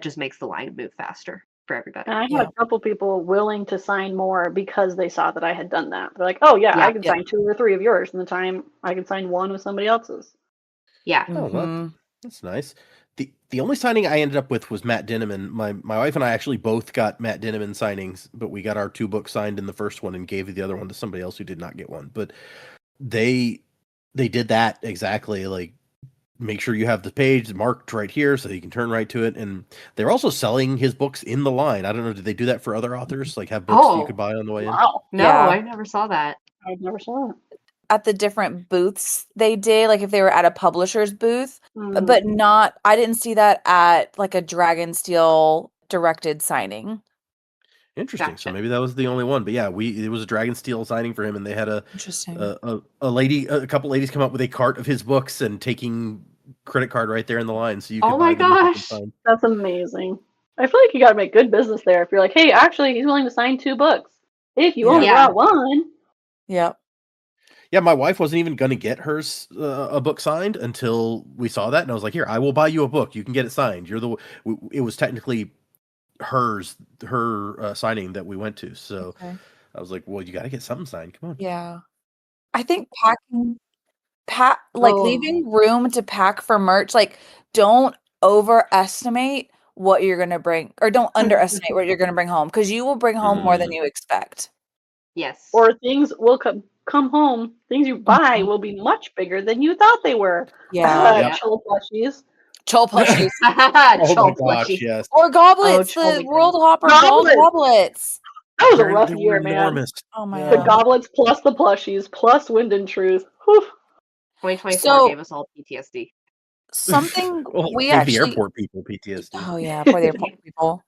Speaker 2: just makes the line move faster for everybody.
Speaker 4: And I
Speaker 3: Yeah.
Speaker 4: had a couple people willing to sign more because they saw that I had done that. They're like, "Oh yeah,
Speaker 2: Yeah.
Speaker 4: I can
Speaker 3: Yep.
Speaker 4: sign 2 or 3 of yours in the time I can sign 1 with somebody else's."
Speaker 2: Yeah.
Speaker 1: Oh, well,
Speaker 3: Mhm.
Speaker 1: that's nice. The only signing I ended up with was Matt Dinneman. My wife and I actually both got Matt Dinneman signings, but we got our 2 books signed in the first one and gave the other one to somebody else who did not get one. But they did that exactly, like, make sure you have the page marked right here so you can turn right to it, and they're also selling his books in the line. I don't know, did they do that for other authors? Like, have books that you could
Speaker 2: Oh,
Speaker 1: buy on the way in?
Speaker 4: Wow,
Speaker 2: no,
Speaker 3: Yeah.
Speaker 2: I never saw that.
Speaker 4: I never saw that.
Speaker 3: At the different booths they did, like if they were at a publisher's booth,
Speaker 4: Mm,
Speaker 3: but not I didn't see that at like a Dragonsteel directed signing.
Speaker 1: Interesting. So
Speaker 2: Gotcha.
Speaker 1: maybe that was the only one. But yeah, it was a Dragonsteel signing for him, and they had
Speaker 3: Interesting.
Speaker 1: a couple ladies come up with a cart of his books and taking credit card right there in the line, so you
Speaker 2: Oh
Speaker 1: could
Speaker 2: my
Speaker 1: buy them and get them
Speaker 2: gosh.
Speaker 1: signed.
Speaker 4: That's amazing. I feel like you got to make good business there. If you're like, hey, actually, he's willing to sign 2 books. If you only
Speaker 2: Yeah.
Speaker 4: brought one.
Speaker 3: Yep.
Speaker 1: Yeah, my wife wasn't even going to get hers a book signed until we saw that, and I was like, "Here, I will buy you a book. You can get it signed." It was technically her signing that we went to, so
Speaker 3: Okay.
Speaker 1: I was like, "Well, you got to get something signed. Come on."
Speaker 3: Yeah. I think
Speaker 2: Oh.
Speaker 3: leaving room to pack for merch, like, don't overestimate what you're gonna bring, or don't underestimate what you're gonna bring home, because you will bring home more than you expect.
Speaker 2: Yes.
Speaker 4: Or things will come home. Things you buy will be much bigger than you thought they were.
Speaker 3: Yeah.
Speaker 1: Yep.
Speaker 4: Chol plushies.
Speaker 3: Chol plushies.
Speaker 1: Oh my
Speaker 2: Chol
Speaker 1: gosh,
Speaker 2: plushie.
Speaker 1: yes.
Speaker 3: Or goblets,
Speaker 2: Oh,
Speaker 3: the
Speaker 2: Chol
Speaker 3: World
Speaker 2: McGee.
Speaker 3: Hopper gold
Speaker 4: Goblets!
Speaker 3: goblets.
Speaker 4: That was a
Speaker 1: They
Speaker 4: rough
Speaker 1: were
Speaker 4: year, man.
Speaker 1: enormous.
Speaker 3: Oh my
Speaker 1: Yeah.
Speaker 4: The
Speaker 3: god.
Speaker 4: goblets plus the plushies plus Wind and Truth. Whew.
Speaker 2: 2024
Speaker 3: So
Speaker 2: gave us all PTSD.
Speaker 3: something
Speaker 1: Well,
Speaker 3: we
Speaker 1: gave the
Speaker 3: actually
Speaker 1: airport people PTSD.
Speaker 3: Oh yeah, poor the airport people.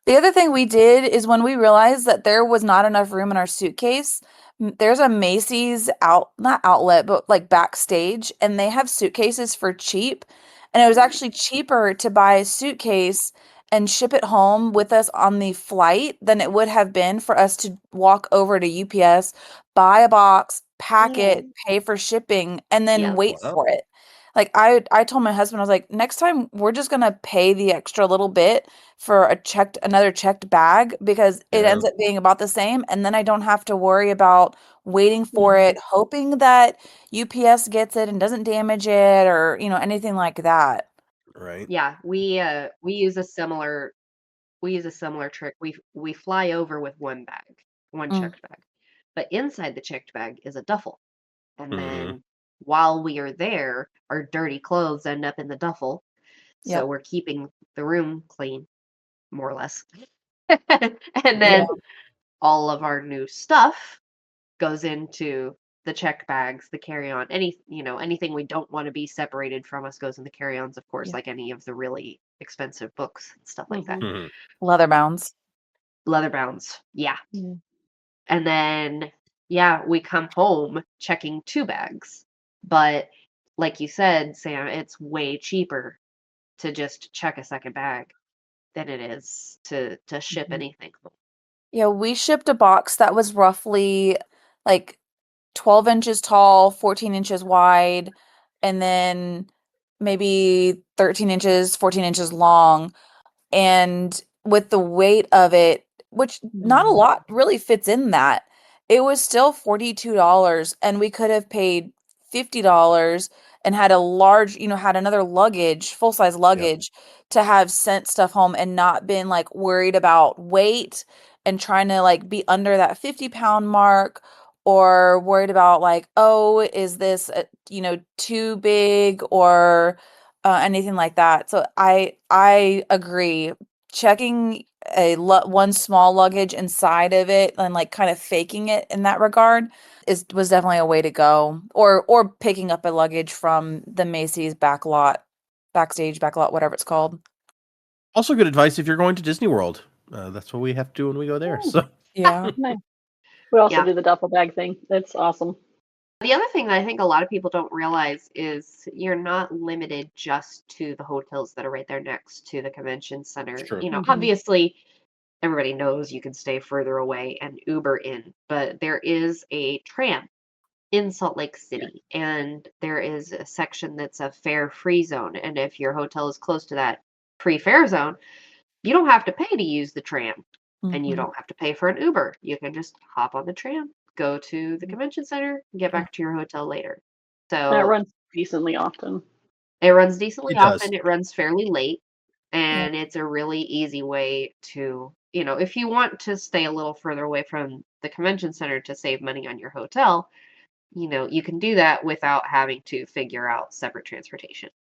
Speaker 3: The other thing we did is when we realized that there was not enough room in our suitcase, there's a Macy's not outlet, but like backstage, and they have suitcases for cheap. And it was actually cheaper to buy a suitcase and ship it home with us on the flight than it would have been for us to walk over to UPS, buy a box, pack it, pay for shipping, and then
Speaker 2: Yeah.
Speaker 3: wait
Speaker 1: Wow.
Speaker 3: for it. Like I told my husband, I was like, next time we're just gonna pay the extra little bit for another checked bag, because it
Speaker 1: Yeah.
Speaker 3: ends up being about the same, and then I don't have to worry about waiting for it, hoping that UPS gets it and doesn't damage it, or anything like that.
Speaker 1: Right.
Speaker 2: Yeah, we use a similar trick. We fly over with one
Speaker 3: Mm.
Speaker 2: checked bag. But inside the checked bag is a duffel. And
Speaker 1: Mhm.
Speaker 2: then while we are there, our dirty clothes end up in the duffel. So
Speaker 3: Yep.
Speaker 2: we're keeping the room clean, more or less. And then all of our new stuff goes into the checked bags, the carry-on. Anything we don't want to be separated from us goes in the carry-ons, of course,
Speaker 3: Yeah.
Speaker 2: like any of the really expensive books and stuff like that.
Speaker 1: Mhm.
Speaker 3: Leather bounds.
Speaker 2: Leather bounds. Yeah.
Speaker 3: Mm.
Speaker 2: And then, yeah, we come home checking 2 bags. But like you said, Sam, it's way cheaper to just check a second bag than it is to ship anything home.
Speaker 3: Yeah, we shipped a box that was roughly like 12 inches tall, 14 inches wide, and then maybe 13 inches, 14 inches long. And with the weight of it, which not a lot really fits in that, it was still $42, and we could have paid $50 and had a large, had another luggage, full-size
Speaker 1: Yep.
Speaker 3: luggage, to have sent stuff home and not been like worried about weight and trying to like be under that 50-pound mark, or worried about like, oh, is this too big, or anything like that. So I agree. Checking one small luggage inside of it and like kind of faking it in that regard was definitely a way to go. Or picking up a luggage from the Macy's backstage back lot, whatever it's called.
Speaker 1: Also, good advice if you're going to Disney World. That's what we have to do when we go there. So
Speaker 3: Yeah.
Speaker 4: Nice. We also
Speaker 2: Yeah.
Speaker 4: do the duffel bag thing. It's awesome.
Speaker 2: The other thing that I think a lot of people don't realize is you're not limited just to the hotels that are right there next to the convention center.
Speaker 1: True.
Speaker 2: Obviously, everybody knows you can stay further away and Uber in, but there is a tram in Salt Lake City, and there is a section that's a fare-free zone. And if your hotel is close to that free fare zone, you don't have to pay to use the tram, and you
Speaker 3: Mhm.
Speaker 2: don't have to pay for an Uber. You can just hop on the tram, go to the convention center, and get back to your hotel later.
Speaker 4: And it
Speaker 2: So
Speaker 4: runs decently often.
Speaker 2: it runs decently
Speaker 1: It does.
Speaker 2: often. It runs fairly late, and it's a really easy way to, if you want to stay a little further away from the convention center to save money on your hotel, you can do that without having to figure out separate transportation.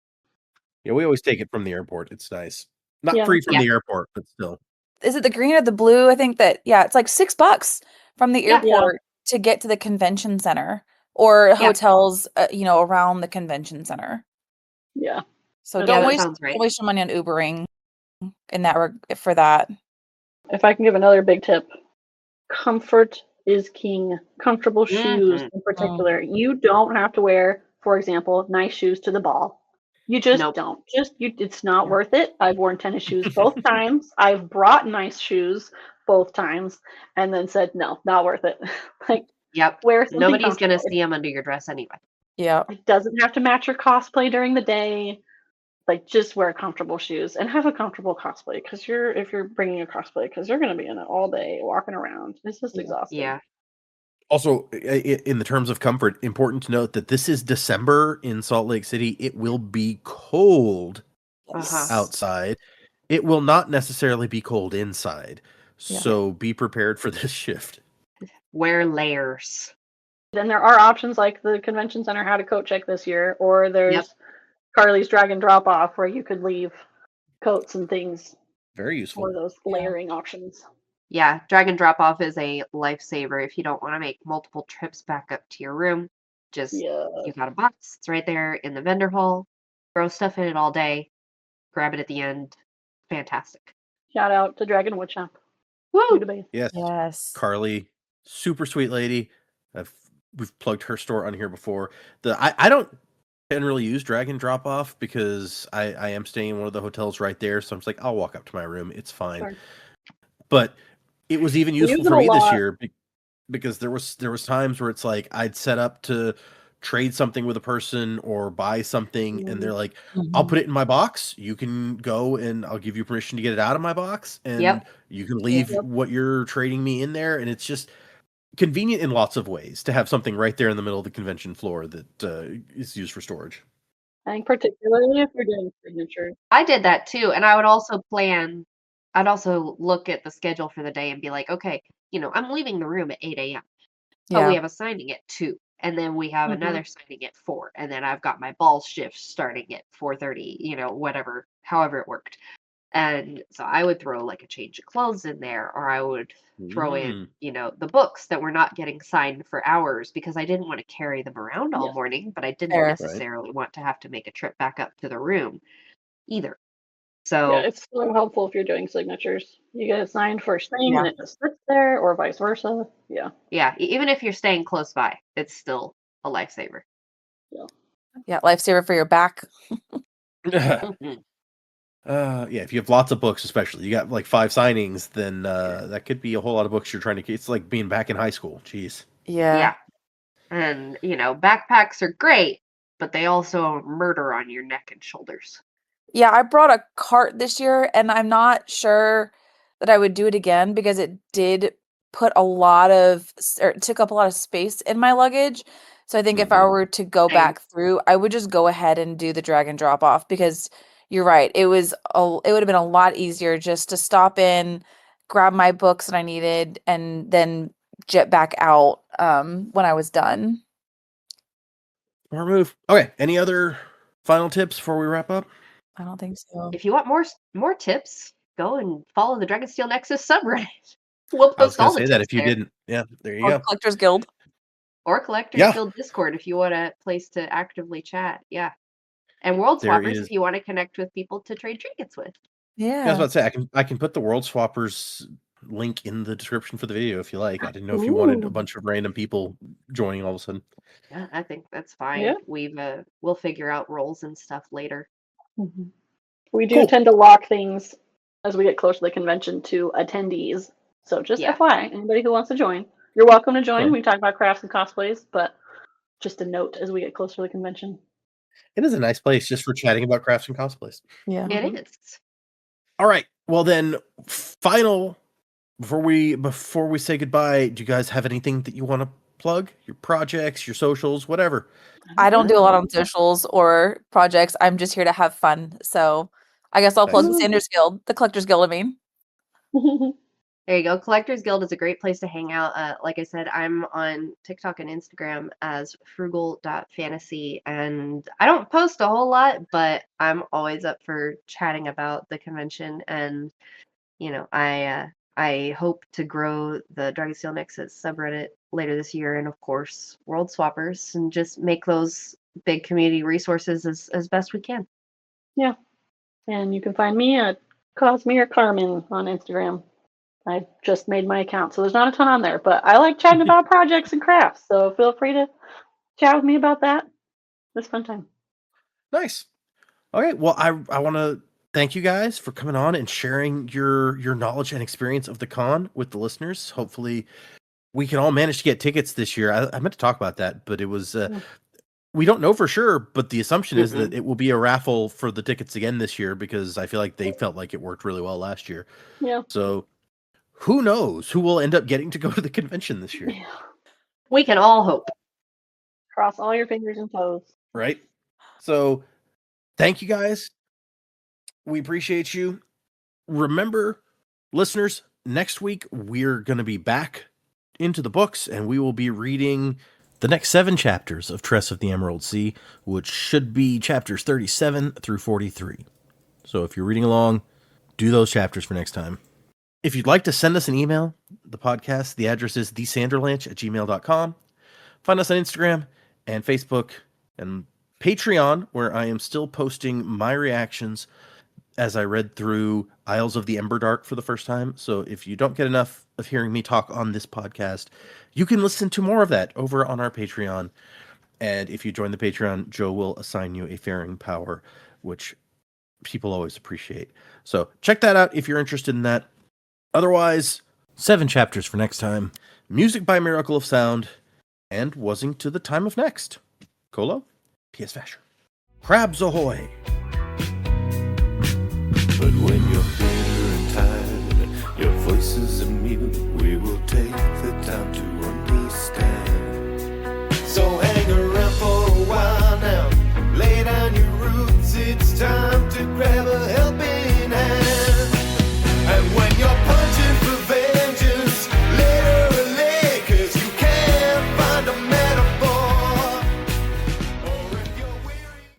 Speaker 1: Yeah, we always take it from the airport. It's nice. Not
Speaker 4: Yeah.
Speaker 1: free from
Speaker 2: Yeah.
Speaker 1: the airport, but still.
Speaker 3: Is it the green or the blue? I think that, it's like $6 from the
Speaker 2: Yeah.
Speaker 3: airport to get to the convention center, or hotels, around the convention center.
Speaker 4: Yeah.
Speaker 3: So
Speaker 4: Yeah,
Speaker 3: don't
Speaker 2: that
Speaker 3: waste
Speaker 2: sounds right.
Speaker 3: don't waste your money on Ubering. in that for that.
Speaker 4: If I can give another big tip, comfort is king. Comfortable shoes in particular. You don't have to wear, for example, nice shoes to the ball. You just
Speaker 2: Nope.
Speaker 4: don't. It's not worth it. I've worn tennis shoes both times. I've brought nice shoes both times and then said, no, not worth it. Like,
Speaker 2: Yep.
Speaker 4: wear something
Speaker 2: Nobody's going to
Speaker 4: comfortable.
Speaker 2: see them under your dress anyway.
Speaker 3: Yeah.
Speaker 4: It doesn't have to match your cosplay during the day. Like, just wear comfortable shoes and have a comfortable cosplay because if you're bringing a cosplay, because you're going to be in it all day walking around. It's just exhausting.
Speaker 2: Yeah.
Speaker 1: Also, in the terms of comfort, important to note that this is December in Salt Lake City. It will be cold outside. It will not necessarily be cold inside.
Speaker 3: Yeah.
Speaker 1: So be prepared for this shift.
Speaker 2: Wear layers.
Speaker 4: Then there are options like the convention center had a coat check this year, or there's Carly's Dragon Drop Off where you could leave coats and things
Speaker 1: Very useful.
Speaker 4: for those layering options.
Speaker 2: Yeah, Dragon Drop Off is a lifesaver if you don't want to make multiple trips back up to your room. Just you got a box, it's right there in the vendor hall. Throw stuff in it all day, grab it at the end. Fantastic.
Speaker 4: Shout out to Dragon Woodshop.
Speaker 2: Woo!
Speaker 1: Yes. Carly, super sweet lady. We've plugged her store on here before. I don't generally use Dragon Drop Off because I am staying in one of the hotels right there, so I'm just like, I'll walk up to my room. It's fine.
Speaker 4: Sure.
Speaker 1: But it was even useful for me this year because there was times where it's like I'd set up to trade something with a person or buy something, and they're like, I'll put it in my box. You can go and I'll give you permission to get it out of my box, and you can leave what you're trading me in there. And it's just convenient in lots of ways to have something right there in the middle of the convention floor that is used for storage.
Speaker 4: I think particularly if you're doing signatures.
Speaker 2: I did that too, and I would also I'd also look at the schedule for the day and be like, okay, I'm leaving the room at 8 a.m. Oh, we have a signing at 2, and then we have another signing at 4, and then I've got my ball shift starting at 4:30, whatever, however it worked. And so I would throw like a change of clothes in there, or I would throw in, the books that were not getting signed for hours because I didn't want to carry them around all morning, but I didn't necessarily want to have to make a trip back up to the room either. So
Speaker 4: it's so helpful if you're doing signatures. You get it signed first thing and it just sits there, or vice versa.
Speaker 2: Yeah, even if you're staying close by, it's still a lifesaver.
Speaker 3: Yeah, lifesaver for your back.
Speaker 1: If you have lots of books, especially you got like 5 signings, then that could be a whole lot of books you're trying to. It's like being back in high school. Jeez.
Speaker 3: Yeah.
Speaker 2: And backpacks are great, but they also murder on your neck and shoulders.
Speaker 3: Yeah, I brought a cart this year, and I'm not sure that I would do it again because it did took up a lot of space in my luggage. So I think if I were to go back through, I would just go ahead and do the Dragon Drop Off because you're right. It would have been a lot easier just to stop in, grab my books that I needed, and then jet back out when I was done.
Speaker 1: Smart move. Okay. Any other final tips before we wrap up?
Speaker 3: I don't think so.
Speaker 2: If you want more tips, go and follow the Dragonsteel Nexus subreddit. We'll post all the tips
Speaker 1: that if you
Speaker 2: there.
Speaker 1: didn't. Yeah, there you go.
Speaker 3: Collectors Guild.
Speaker 2: Or Collectors Guild Discord if you want a place to actively chat. Yeah. And World Swappers if you want to connect with people to trade trinkets with.
Speaker 3: Yeah.
Speaker 1: I was about to say I can put the World Swappers link in the description for the video if you like. I didn't know if you wanted a bunch of random people joining all of a sudden.
Speaker 2: Yeah, I think that's fine.
Speaker 4: Yeah.
Speaker 2: We'll figure out roles and stuff later.
Speaker 4: We do tend to lock things as we get close to the convention to attendees. So just FYI, anybody who wants to join, you're welcome to join. We talk about crafts and cosplays, but just a note as we get closer to the convention.
Speaker 1: It is a nice place just for chatting about crafts and cosplays.
Speaker 3: Yeah,
Speaker 2: it is.
Speaker 1: All right. Well, then, before we say goodbye, do you guys have anything that you want to plug? Your projects, your socials, whatever.
Speaker 3: I don't do a lot on socials or projects. I'm just here to have fun. So I guess I'll plug the Sanders Guild, the Collectors Guild, I mean.
Speaker 2: There you go. Collectors Guild is a great place to hang out. Like I said, I'm on TikTok and Instagram as frugal.fantasy, and I don't post a whole lot, but I'm always up for chatting about the convention. And I hope to grow the Dragonsteel Nexus subreddit later this year, and of course World Swappers, and just make those big community resources as best we can.
Speaker 4: Yeah. And you can find me at Cosmere Carmen on Instagram. I just made my account, so there's not a ton on there, but I like chatting about projects and crafts, so feel free to chat with me about that. It's a fun time.
Speaker 1: Nice. Okay, well, I want to thank you guys for coming on and sharing your knowledge and experience of the con with the listeners. Hopefully, we can all manage to get tickets this year. I meant to talk about that, but it was we don't know for sure. But the assumption is that it will be a raffle for the tickets again this year because I feel like they felt like it worked really well last year.
Speaker 4: Yeah.
Speaker 1: So who knows who will end up getting to go to the convention this year?
Speaker 4: Yeah.
Speaker 2: We can all hope.
Speaker 4: Cross all your fingers and toes.
Speaker 1: Right. So thank you guys. We appreciate you. Remember, listeners, next week we're going to be back into the books and we will be reading the next 7 chapters of Tress of the Emerald Sea, which should be chapters 37 through 43. So if you're reading along, do those chapters for next time. If you'd like to send us an email, the podcast, the address is thesanderlanch@gmail.com. Find us on Instagram and Facebook and Patreon, where I am still posting my reactions as I read through Isles of the Emberdark for the first time. So if you don't get enough of hearing me talk on this podcast, you can listen to more of that over on our Patreon. And if you join the Patreon, Joe will assign you a faring power, which people always appreciate. So check that out if you're interested in that. Otherwise, 7 chapters for next time. Music by Miracle of Sound. And Wuzzing to the Time of Next. Colo, P.S. Vasher. Crabs ahoy!
Speaker 5: But when you're bitter and tired, your voice is a mute.